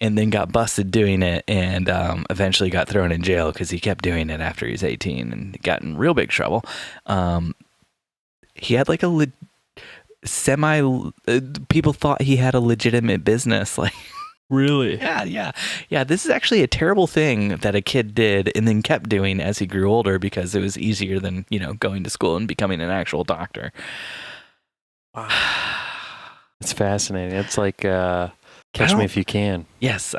And then got busted doing it and eventually got thrown in jail because he kept doing it after he was 18 and got in real big trouble. He had like a people thought he had a legitimate business. Like, really? Yeah. This is actually a terrible thing that a kid did and then kept doing as he grew older because it was easier than, going to school and becoming an actual doctor. Wow. It's fascinating. It's like Catch Me If You Can. Yes.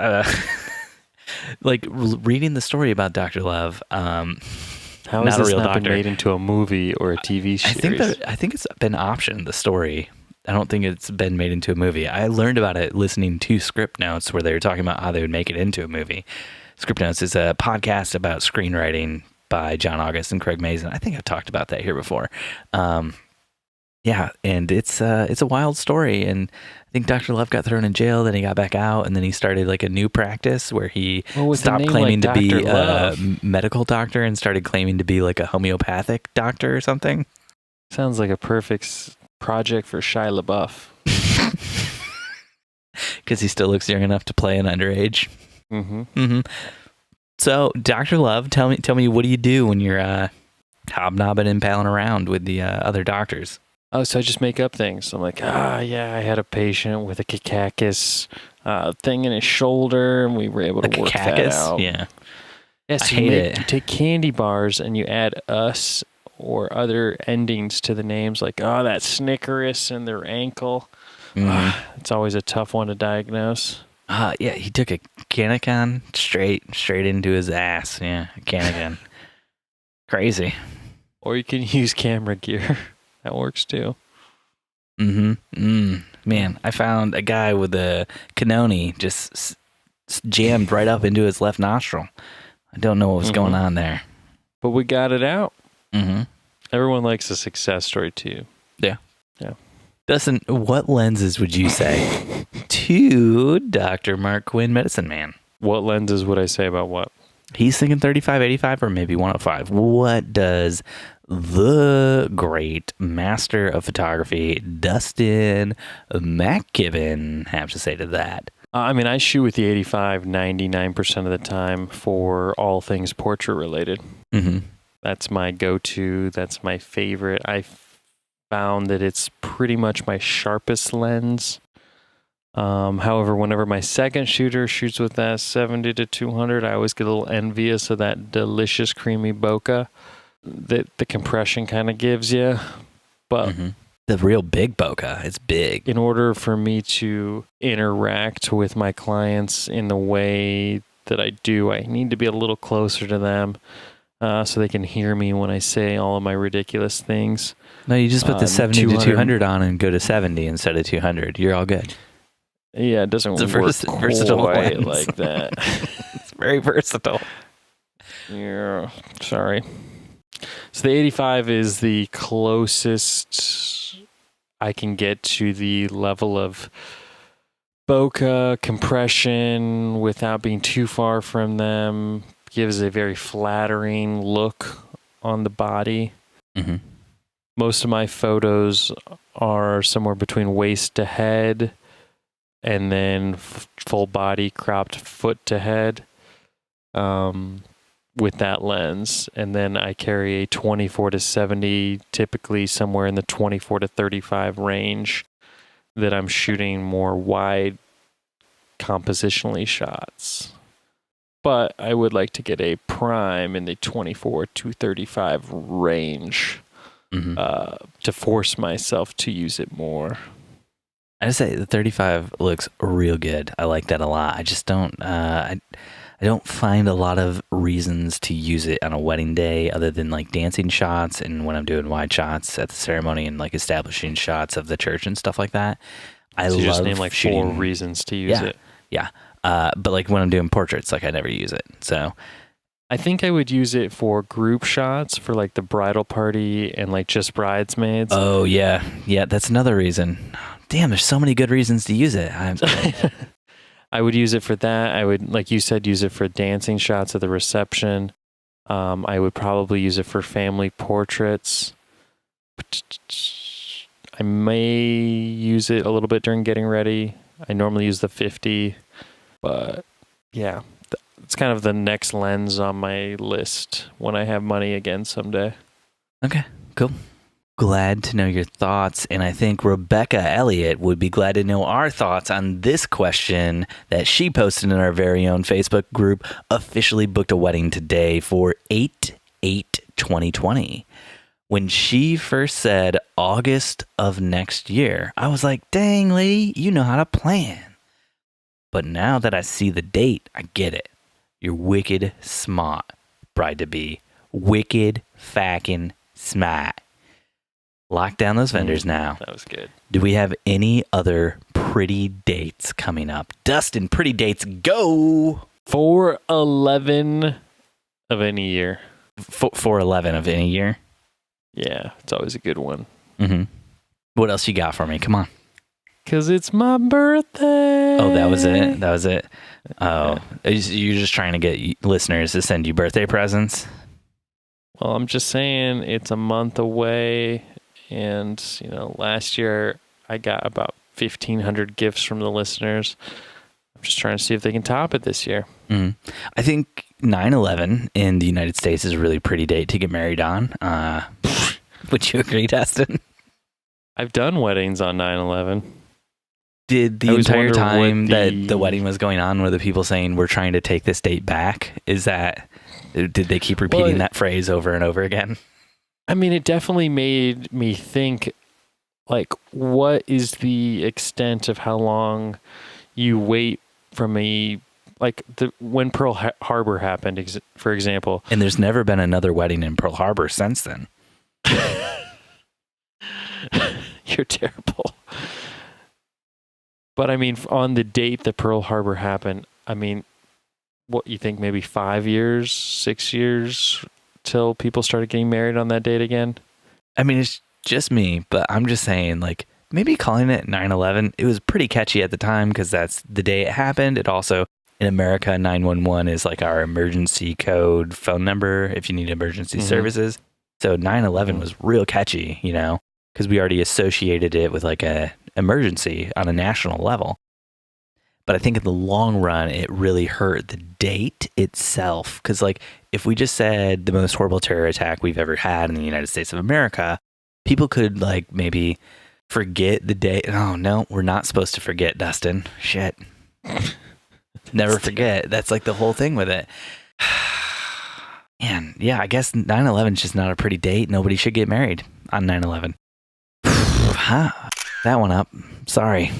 Like reading the story about Dr. Love. How has this not been made into a movie or a TV series? I think it's been optioned, the story. I don't think it's been made into a movie. I learned about it listening to Script Notes where they were talking about how they would make it into a movie. Script Notes is a podcast about screenwriting by John August and Craig Mazin. I think I've talked about that here before. Yeah, and it's a wild story, and I think Dr. Love got thrown in jail, then he got back out, and then he started like a new practice where he stopped claiming to be a medical doctor and started claiming to be like a homeopathic doctor or something. Sounds like a perfect project for Shia LaBeouf. Because he still looks young enough to play an underage. Mm-hmm. So, Dr. Love, tell me, what do you do when you're hobnobbing and palling around with the other doctors? Oh, so I just make up things. I'm like, I had a patient with a cactus thing in his shoulder, and we were able to work that out. Yeah. Yes, you take candy bars and you add us or other endings to the names, like, that Snickerus in their ankle. Mm-hmm. It's always a tough one to diagnose. Yeah, he took a Canikon straight into his ass. Yeah, a Canikon. Crazy. Or you can use camera gear. That works too. Man, I found a guy with a cannoni just jammed right up into his left nostril. I don't know what was going on there. But we got it out. Mm-hmm. Everyone likes a success story too. Yeah. Dustin, what lenses would you say to Dr. Mark Quinn, Medicine Man? What lenses would I say about what? He's thinking 35, 85, or maybe 105. What does the great master of photography, Dustin McKibben, have to say to that? I shoot with the 85 99% of the time for all things portrait related. Mm-hmm. That's my go-to. That's my favorite. I found that it's pretty much my sharpest lens. However, whenever my second shooter shoots with that 70 to 200, I always get a little envious of that delicious creamy bokeh that the compression kind of gives you. But the real big bokeh, it's big. In order for me to interact with my clients in the way that I do, I need to be a little closer to them so they can hear me when I say all of my ridiculous things. No, you just put the 70 to 200 on and go to 70 instead of 200. You're all good. Yeah, it doesn't work versatile quite like that. It's very versatile. Yeah, sorry. So the 85 is the closest I can get to the level of bokeh compression without being too far from them. Gives a very flattering look on the body. Mm-hmm. Most of my photos are somewhere between waist to head, and then full body cropped foot to head with that lens. And then I carry a 24 to 70, typically somewhere in the 24 to 35 range that I'm shooting more wide compositionally shots. But I would like to get a prime in the 24 to 35 range to force myself to use it more. I just say the 35 looks real good. I like that a lot. I just don't, I don't find a lot of reasons to use it on a wedding day other than like dancing shots and when I'm doing wide shots at the ceremony and like establishing shots of the church and stuff like that. So you just name like shooting 4 reasons to use it. Yeah. But like when I'm doing portraits, like I never use it. So I think I would use it for group shots for like the bridal party and like just bridesmaids. Oh yeah. Yeah. That's another reason. Damn, there's so many good reasons to use it. I would use it for that. I would, like you said, use it for dancing shots at the reception. I would probably use it for family portraits. I may use it a little bit during getting ready. I normally use the 50, but yeah, it's kind of the next lens on my list when I have money again someday. Okay, cool. Glad to know your thoughts, and I think Rebecca Elliott would be glad to know our thoughts on this question that she posted in our very own Facebook group, officially booked a wedding today for 8/8/2020. When she first said August of next year, I was like, dang, lady, you know how to plan. But now that I see the date, I get it. You're wicked smart, bride-to-be. Wicked fucking smart. Lock down those vendors now. That was good. Do we have any other pretty dates coming up? Dustin, pretty dates, go! 4/11 of any year. 4/11 of any year? Yeah, it's always a good one. Mm-hmm. What else you got for me? Come on. Because it's my birthday. Oh, that was it? That was it? Oh, you're just trying to get listeners to send you birthday presents? Well, I'm just saying it's a month away. And, you know, last year I got about 1,500 gifts from the listeners. I'm just trying to see if they can top it this year. Mm. I think 9/11 in the United States is a really pretty date to get married on. Would you agree, Dustin? I've done weddings on 9/11. Did the entire time that the wedding was going on, were the people saying, we're trying to take this date back? Did they keep repeating that phrase over and over again? I mean, it definitely made me think, like, what is the extent of how long you wait from when Pearl Harbor happened, for example. And there's never been another wedding in Pearl Harbor since then. You're terrible. But I mean, on the date that Pearl Harbor happened, I mean, what you think, maybe 5 years, 6 years till people started getting married on that date again? I mean, it's just me, but I'm just saying, like, maybe calling it 9/11, it was pretty catchy at the time because that's the day it happened. It also, in America, 911 is like our emergency code phone number if you need emergency services. So 9/11 was real catchy, you know, because we already associated it with like a emergency on a national level. But I think in the long run, it really hurt the date itself. Because, like, if we just said the most horrible terror attack we've ever had in the United States of America, people could, like, maybe forget the day. Oh, no, we're not supposed to forget, Dustin. Shit. Never forget. That's, like, the whole thing with it. Man, yeah, I guess 9/11 is just not a pretty date. Nobody should get married on 9/11. That one up. Sorry.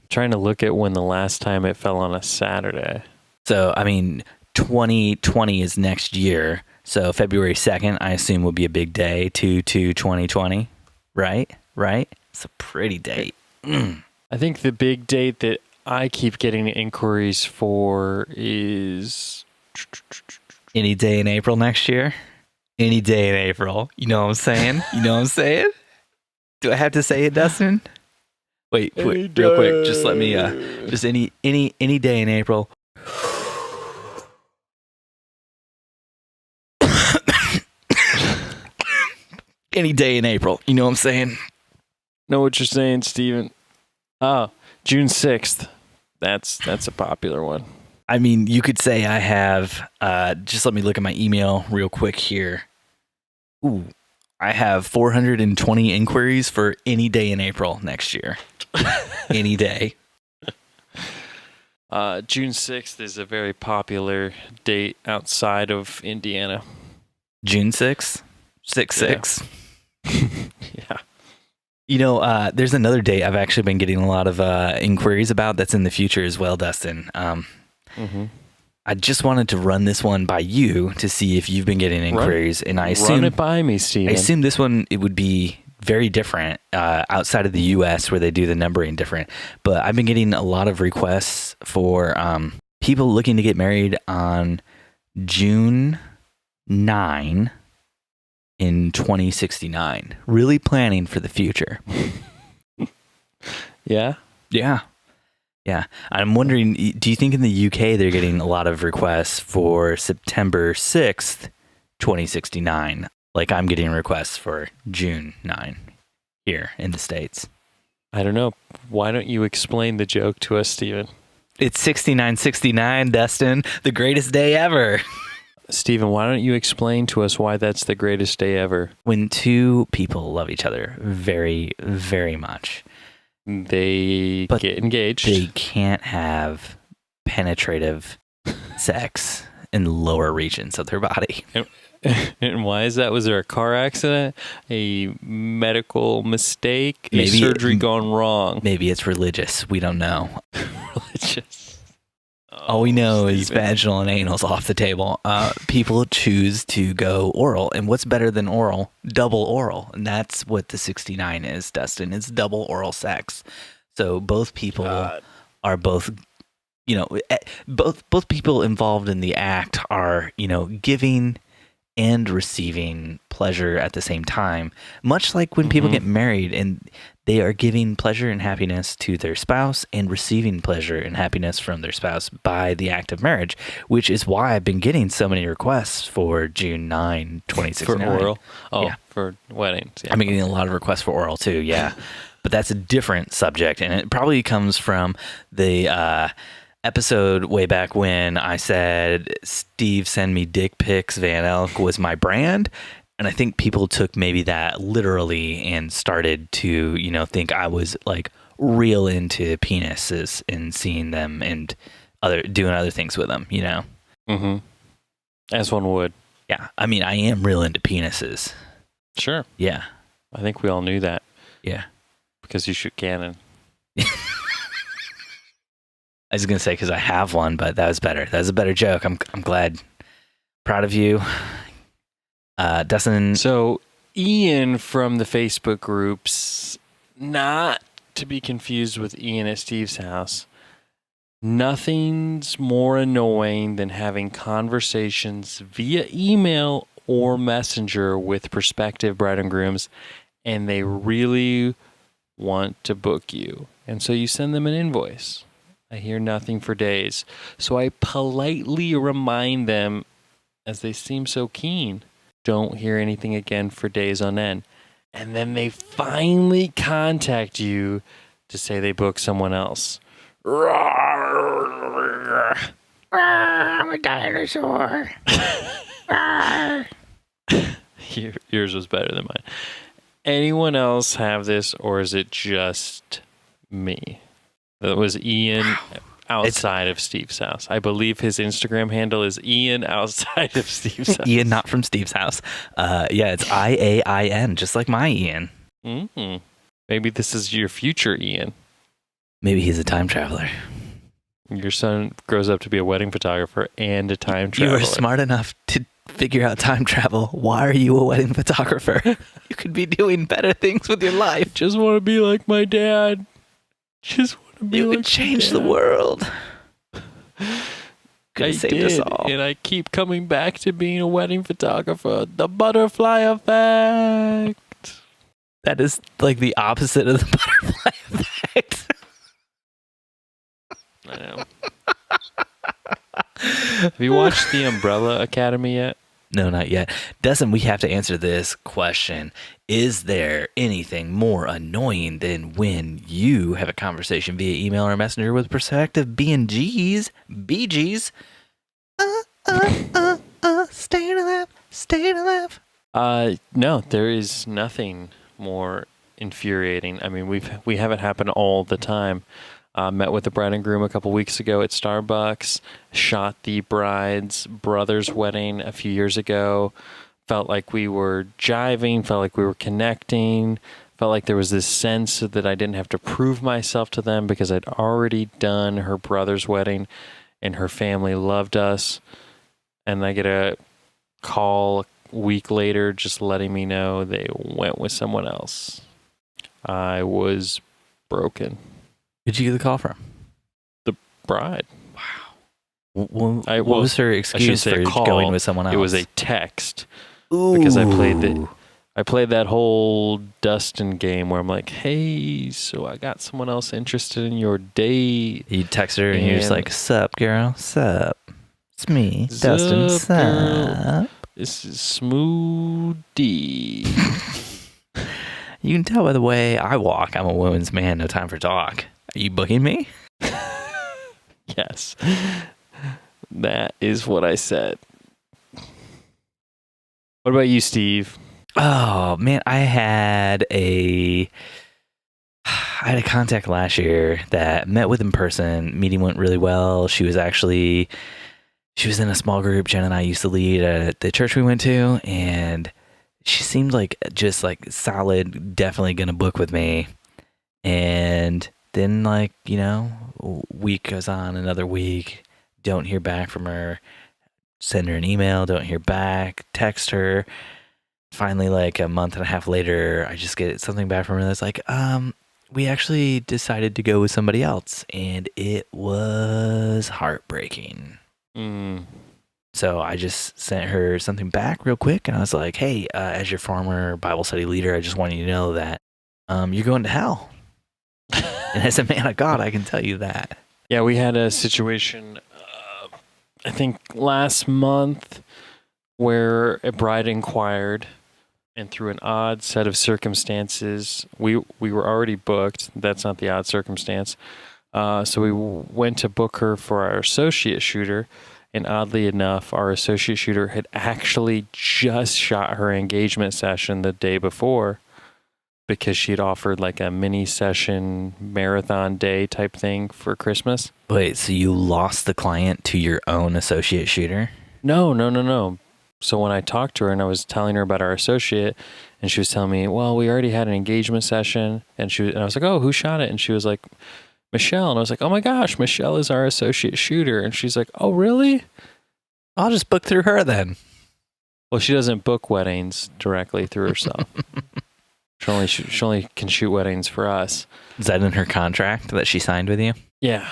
Trying to look at when the last time it fell on a Saturday. So, I mean, 2020 is next year. So February 2nd, I assume, will be a big day, 2/2/2020. Right? It's a pretty date. I think the big date that I keep getting inquiries for is... Any day in April next year? Any day in April. You know what I'm saying? Do I have to say it, Dustin? Wait, real quick. Just let me, just any day in April. Any day in April. You know what I'm saying? Know what you're saying, Steven. Oh, June 6th. That's a popular one. I mean, you could say I have, just let me look at my email real quick here. Ooh, I have 420 inquiries for any day in April next year. Any day. June 6th is a very popular date outside of Indiana. June 6th? 6/6? Yeah. There's another date I've actually been getting a lot of inquiries about that's in the future as well, Dustin. I just wanted to run this one by you to see if you've been getting inquiries, and I assume run it by me, Steven. I assume this one it would be very different outside of the U.S. where they do the numbering different. But I've been getting a lot of requests for people looking to get married on June 9 in 2069. Really planning for the future. Yeah. Yeah. Yeah. I'm wondering, do you think in the UK they're getting a lot of requests for September 6th, 2069? Like I'm getting requests for June 9 here in the States. I don't know. Why don't you explain the joke to us, Steven? It's 6969, Dustin. The greatest day ever. Steven, why don't you explain to us why that's the greatest day ever? When two people love each other very, very much. They get engaged. They can't have penetrative sex in the lower regions of their body. And why is that? Was there a car accident? A medical mistake? Maybe a surgery gone wrong? Maybe it's religious. We don't know. Religious. All we know is vaginal and anal's off the table. People choose to go oral. And what's better than oral? Double oral. And that's what the 69 is, Dustin. It's double oral sex. So both people are both, both people involved in the act are, giving and receiving pleasure at the same time. Much like when people get married and they are giving pleasure and happiness to their spouse and receiving pleasure and happiness from their spouse by the act of marriage, which is why I've been getting so many requests for June 9, 2069. For oral? Oh, yeah. For weddings. Yeah. I've been getting a lot of requests for oral too, yeah. But that's a different subject, and it probably comes from the episode way back when I said, Steve, send me dick pics, Van Elk was my brand. And I think people took maybe that literally and started to, think I was like real into penises and seeing them and doing other things with them, Mm-hmm. As one would. Yeah. I mean, I am real into penises. Sure. Yeah. I think we all knew that. Yeah. Because you shoot Canon. I was going to say because I have one, but that was better. That was a better joke. I'm glad. Proud of you. Dustin. So Ian from the Facebook groups, not to be confused with Ian at Steve's house, nothing's more annoying than having conversations via email or messenger with prospective bride and grooms, and they really want to book you. And so you send them an invoice. I hear nothing for days. So I politely remind them, as they seem so keen, don't hear anything again for days on end. And then they finally contact you to say they booked someone else. I'm a dinosaur. Yours was better than mine. Anyone else have this, or is it just me? That was Ian outside of Steve's house. I believe his Instagram handle is Ian outside of Steve's house. Ian, not from Steve's house. Yeah, it's IAIN, just like my Ian. Mm-hmm. Maybe this is your future Ian. Maybe he's a time traveler. Your son grows up to be a wedding photographer and a time traveler. You are smart enough to figure out time travel. Why are you a wedding photographer? You could be doing better things with your life. Just want to be like my dad. Just want to be you like could change the world. Could have saved us all. And I keep coming back to being a wedding photographer. The butterfly effect. That is like the opposite of the butterfly effect. I know. Have you watched The Umbrella Academy yet? No, not yet. Dustin, we have to answer this question. Is there anything more annoying than when you have a conversation via email or messenger with prospective BGs? Stay alive. No, there is nothing more infuriating. I mean, we have it happen all the time. Met with the bride and groom a couple weeks ago at Starbucks, shot the bride's brother's wedding a few years ago, felt like we were jiving, felt like we were connecting, Felt like there was this sense that I didn't have to prove myself to them because I'd already done her brother's wedding and her family loved us. And I get a call a week later just letting me know they went with someone else. I was broken. Who'd you get the call from? The bride. What was her excuse for going with someone else? It was a text. Ooh. Because I played that whole Dustin game where I'm like, hey, so I got someone else interested in your date. You text her and you're just like, sup, girl, sup. It's me, Dustin, sup. This is Smooth D. You can tell by the way I walk, I'm a woman's man, no time for talk. Are you booking me? Yes. That is what I said. What about you, Steve? Oh, man, I had a contact last year that met with in person. Meeting went really well. She was in a small group Jen and I used to lead at the church we went to, and she seemed like just like solid, definitely going to book with me. And then a week goes on, another week, don't hear back from her. Send her an email, don't hear back, text her. Finally, like a month and a half later, I just get something back from her that's like, we actually decided to go with somebody else, and it was heartbreaking. So I just sent her something back real quick, and I was like, hey, as your former Bible study leader, I just want you to know that you're going to hell. And as a man of God, I can tell you that. Yeah, we had a situation, I think last month, where a bride inquired, and through an odd set of circumstances, we were already booked. That's not the odd circumstance. So we went to book her for our associate shooter, and oddly enough, our associate shooter had actually just shot her engagement session the day before, because she had offered like a mini session marathon day type thing for Christmas. Wait, so you lost the client to your own associate shooter? No. So when I talked to her and I was telling her about our associate, and she was telling me, well, we already had an engagement session, and I was like, oh, who shot it? And she was like, Michelle. And I was like, oh my gosh, Michelle is our associate shooter. And she's like, oh, really? I'll just book through her then. Well, she doesn't book weddings directly through herself. She only can shoot weddings for us. Is that in her contract that she signed with you? Yeah.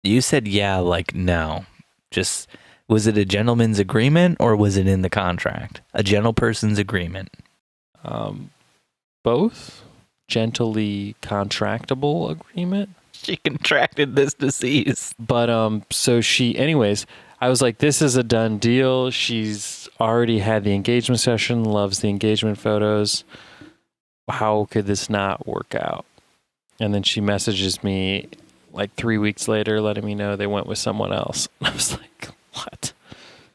You said yeah, like no. Just, was it a gentleman's agreement or was it in the contract? A gentle person's agreement? Both. Gently contractable agreement. She contracted this disease. But so anyways, I was like, this is a done deal. She's already had the engagement session, loves the engagement photos. How could this not work out? And then she messages me like 3 weeks later, letting me know they went with someone else. I was like, what?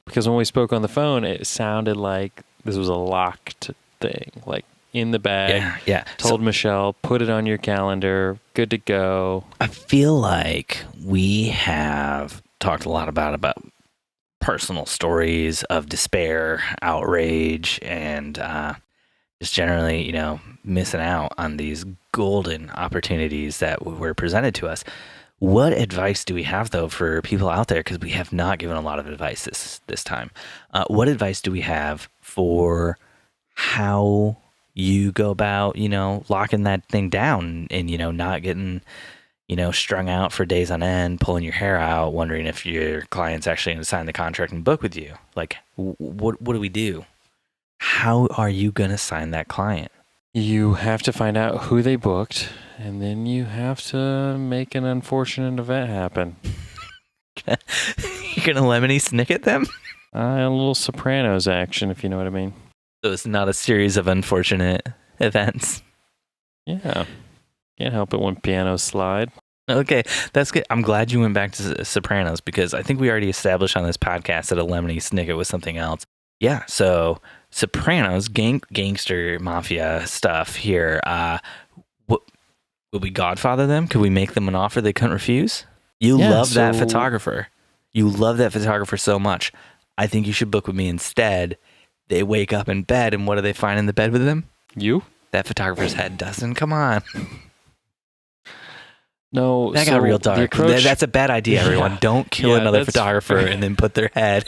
Because when we spoke on the phone, it sounded like this was a locked thing, like in the bag. Yeah. Told Michelle, put it on your calendar, good to go. I feel like we have talked a lot about personal stories of despair, outrage, and just generally, missing out on these golden opportunities that were presented to us. What advice do we have, though, for people out there? Because we have not given a lot of advice this time. What advice do we have for how you go about, locking that thing down and, not getting, strung out for days on end, pulling your hair out, wondering if your client's actually going to sign the contract and book with you? Like, what do we do? How are you going to sign that client? You have to find out who they booked, and then you have to make an unfortunate event happen. You're going to lemony snicket them? A little Sopranos action, if you know what I mean. So it's not a series of unfortunate events. Yeah. Can't help it when pianos slide. Okay, that's good. I'm glad you went back to Sopranos, because I think we already established on this podcast that a lemony snicket was something else. Yeah, so Sopranos, gangster mafia stuff here. Will we godfather them? Could we make them an offer they couldn't refuse? Love that photographer. You love that photographer so much. I think you should book with me instead. They wake up in bed, and what do they find in the bed with them? You? that photographer's head, Dustin. Come on. No, That got real dark. That's a bad idea, everyone. Yeah. Don't kill Yeah, another that's photographer and then put their head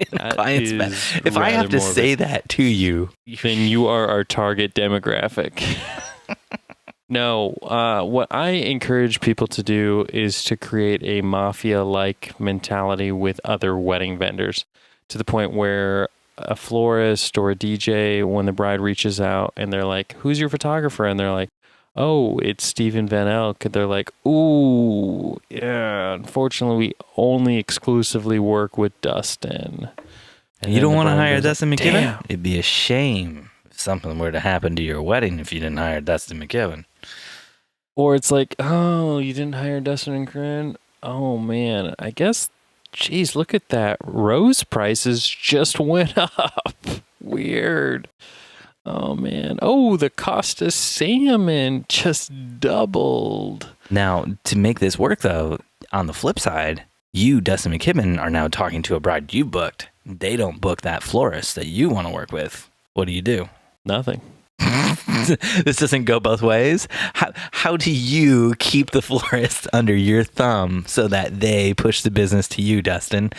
in a client's bed. If I have to say that to you, then you are our target demographic. No, what I encourage people to do is to create a mafia-like mentality with other wedding vendors, to the point where a florist or a DJ, when the bride reaches out and they're like, "Who's your photographer?" and they're like, "Oh, it's Steven Van Elk." They're like, "Ooh, yeah, unfortunately, we only exclusively work with Dustin." And you then don't the want to bride hire goes, Dustin McKibben? "Damn." It'd be a shame if something were to happen to your wedding if you didn't hire Dustin McKibben. Or it's like, "Oh, you didn't hire Dustin and Corinne? Oh, man, I guess, geez, look at that. Rose prices just went up. Weird. Oh, man. Oh, the cost of salmon just doubled." Now, to make this work, though, on the flip side, you, Dustin McKibben, are now talking to a bride you booked. They don't book that florist that you want to work with. What do? Nothing. This doesn't go both ways. How do you keep the florist under your thumb so that they push the business to you, Dustin?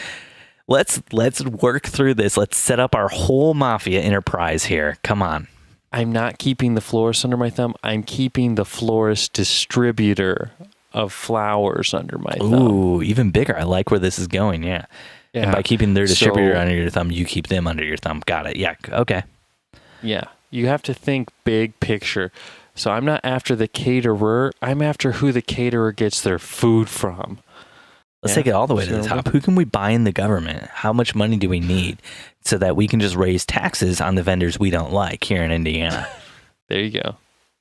Let's work through this. Let's set up our whole mafia enterprise here. Come on. I'm not keeping the florist under my thumb. I'm keeping the florist distributor of flowers under my thumb. Ooh, even bigger. I like where this is going. Yeah. And by keeping their distributor under your thumb, you keep them under your thumb. Got it. Yeah. Okay. Yeah. You have to think big picture. So I'm not after the caterer. I'm after who the caterer gets their food from. Let's take it all the way to the top. Who can we buy in the government? How much money do we need so that we can just raise taxes on the vendors we don't like here in Indiana? There you go.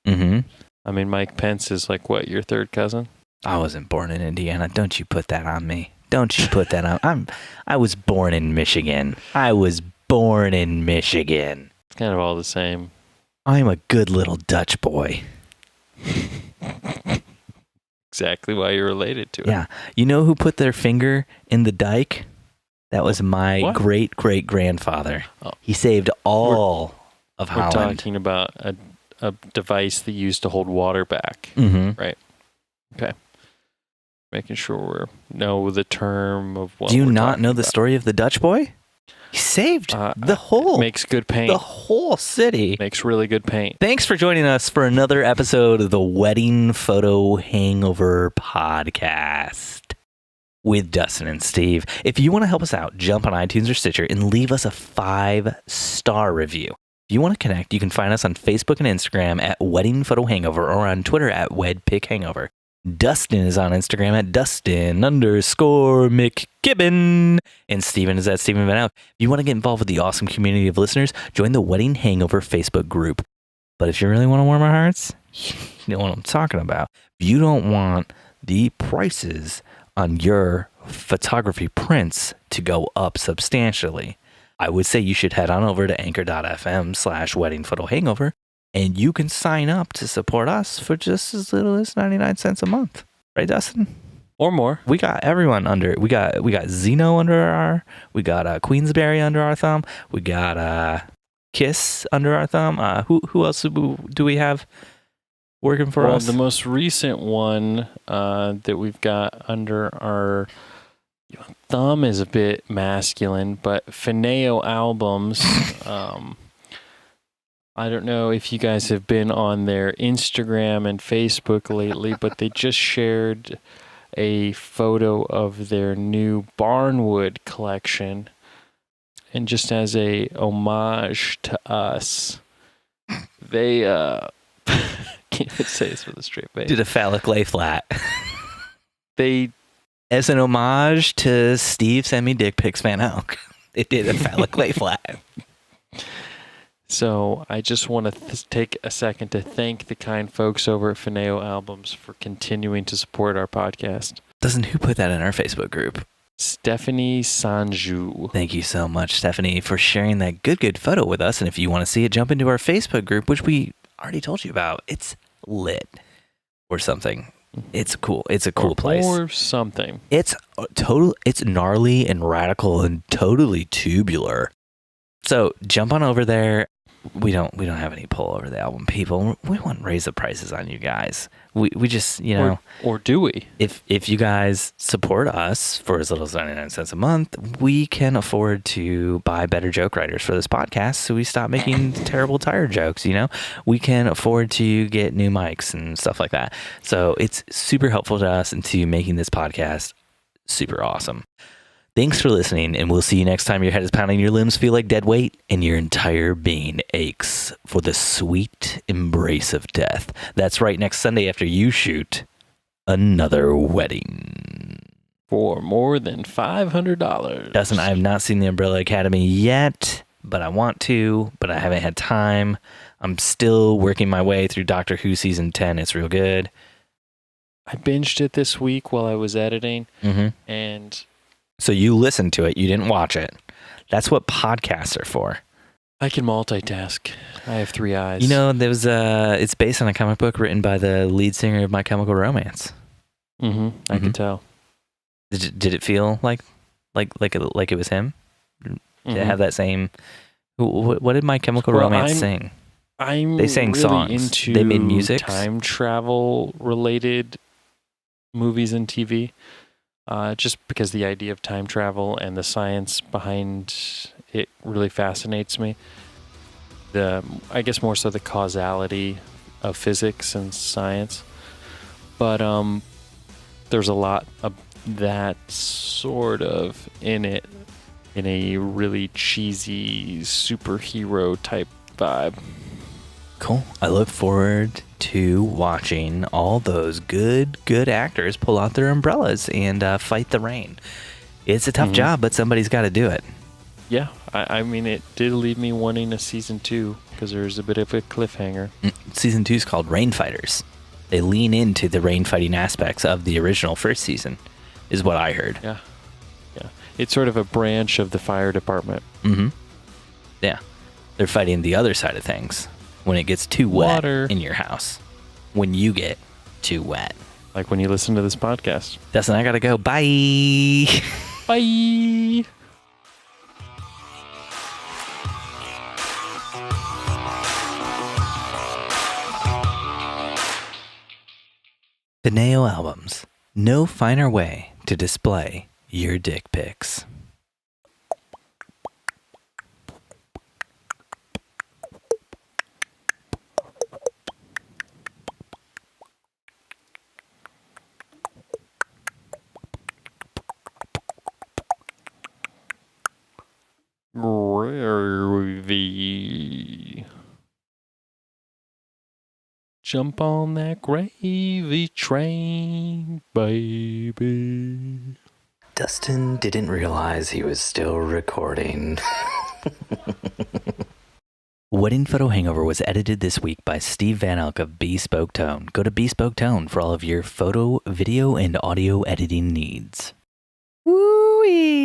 Mm-hmm. I mean, Mike Pence is like, what, your third cousin? I wasn't born in Indiana. Don't you put that on me. Don't you put that on. I was born in Michigan. It's Kind of all the same. I'm a good little Dutch boy. Exactly why you're related to it. Yeah. You know who put their finger in the dike? That was my great-great-grandfather. Oh. He saved all of Holland. We're talking about a device that used to hold water back. Mm-hmm. Right. Okay. Making sure we know the term of what. Do you not know the story of the Dutch boy? He saved makes good paint. The whole city. Makes really good paint. Thanks for joining us for another episode of the Wedding Photo Hangover podcast with Dustin and Steve. If you want to help us out, jump on iTunes or Stitcher and leave us a 5-star review. If you want to connect, you can find us on Facebook and Instagram at Wedding Photo Hangover or on Twitter at WedPicHangover. Dustin is on Instagram at Dustin_McKibben. And Steven is at Steven Van Elk. If you want to get involved with the awesome community of listeners, join the Wedding Hangover Facebook group. But if you really want to warm our hearts, you know what I'm talking about. If you don't want the prices on your photography prints to go up substantially, I would say you should head on over to anchor.fm/weddingphotohangover. And you can sign up to support us for just as little as 99 cents a month. Right, Dustin? Or more. We got everyone under. We got Zeno we got Queensberry under our thumb. We got Kiss under our thumb. Who else do we have working for us? The most recent one that we've got under our thumb is a bit masculine, but Fineo Albums. I don't know if you guys have been on their Instagram and Facebook lately, but they just shared a photo of their new Barnwood collection. And just as a homage to us, they can't even say this with a straight face. Did a phallic lay flat. They, as an homage to Steve sent me dick pics Van Elk, they did a phallic lay flat. So I just want to take a second to thank the kind folks over at Fineo Albums for continuing to support our podcast. Who put that in our Facebook group? Stephanie Sanju. Thank you so much, Stephanie, for sharing that good photo with us. And if you want to see it, jump into our Facebook group, which we already told you about. It's lit or something. It's cool. It's a cool place. Or something. It's gnarly and radical and totally tubular. So jump on over there. we don't have any pull over the album, people. We wouldn't raise the prices on you guys. We just, or do we? If you guys support us for as little as 99 cents a month, we can afford to buy better joke writers for this podcast, so we stop making terrible tire jokes. We can afford to get new mics and stuff like that. So it's super helpful to us and to making this podcast super awesome. Thanks for listening, and we'll see you next time your head is pounding, your limbs feel like dead weight, and your entire being aches for the sweet embrace of death. That's right, next Sunday after you shoot another wedding. For more than $500. Dustin, I have not seen The Umbrella Academy yet, but I want to, but I haven't had time. I'm still working my way through Doctor Who Season 10. It's real good. I binged it this week while I was editing, and... So you listened to it, you didn't watch it. That's what podcasts are for. I can multitask. I have 3 eyes. There was it's based on a comic book written by the lead singer of My Chemical Romance. I can tell. Did it feel like it was him? Did it have that same? What did My Chemical Romance sing? They sang really songs. Into they made music. Time travel related movies and TV. Just because the idea of time travel and the science behind it really fascinates me. I guess more so the causality of physics and science. But there's a lot of that sort of in it, in a really cheesy superhero type vibe. Cool. I look forward to watching all those good actors pull out their umbrellas and fight the rain. It's a tough job, but somebody's got to do it. Yeah, I mean, it did leave me wanting a season 2 because there's a bit of a cliffhanger. Season 2 is called Rain Fighters. They lean into the rain fighting aspects of the original first season, is what I heard. Yeah. It's sort of a branch of the fire department. Yeah. They're fighting the other side of things. When it gets too wet in your house. When you get too wet. Like when you listen to this podcast. Dustin, I gotta go. Bye. Bye. Pineo Albums. No finer way to display your dick pics. Gravy. Jump on that gravy train, baby. Dustin didn't realize he was still recording. Wedding Photo Hangover was edited this week by Steve Van Elk of Bespoke Tone. Go to Bespoke Tone for all of your photo, video, and audio editing needs. Woo-wee!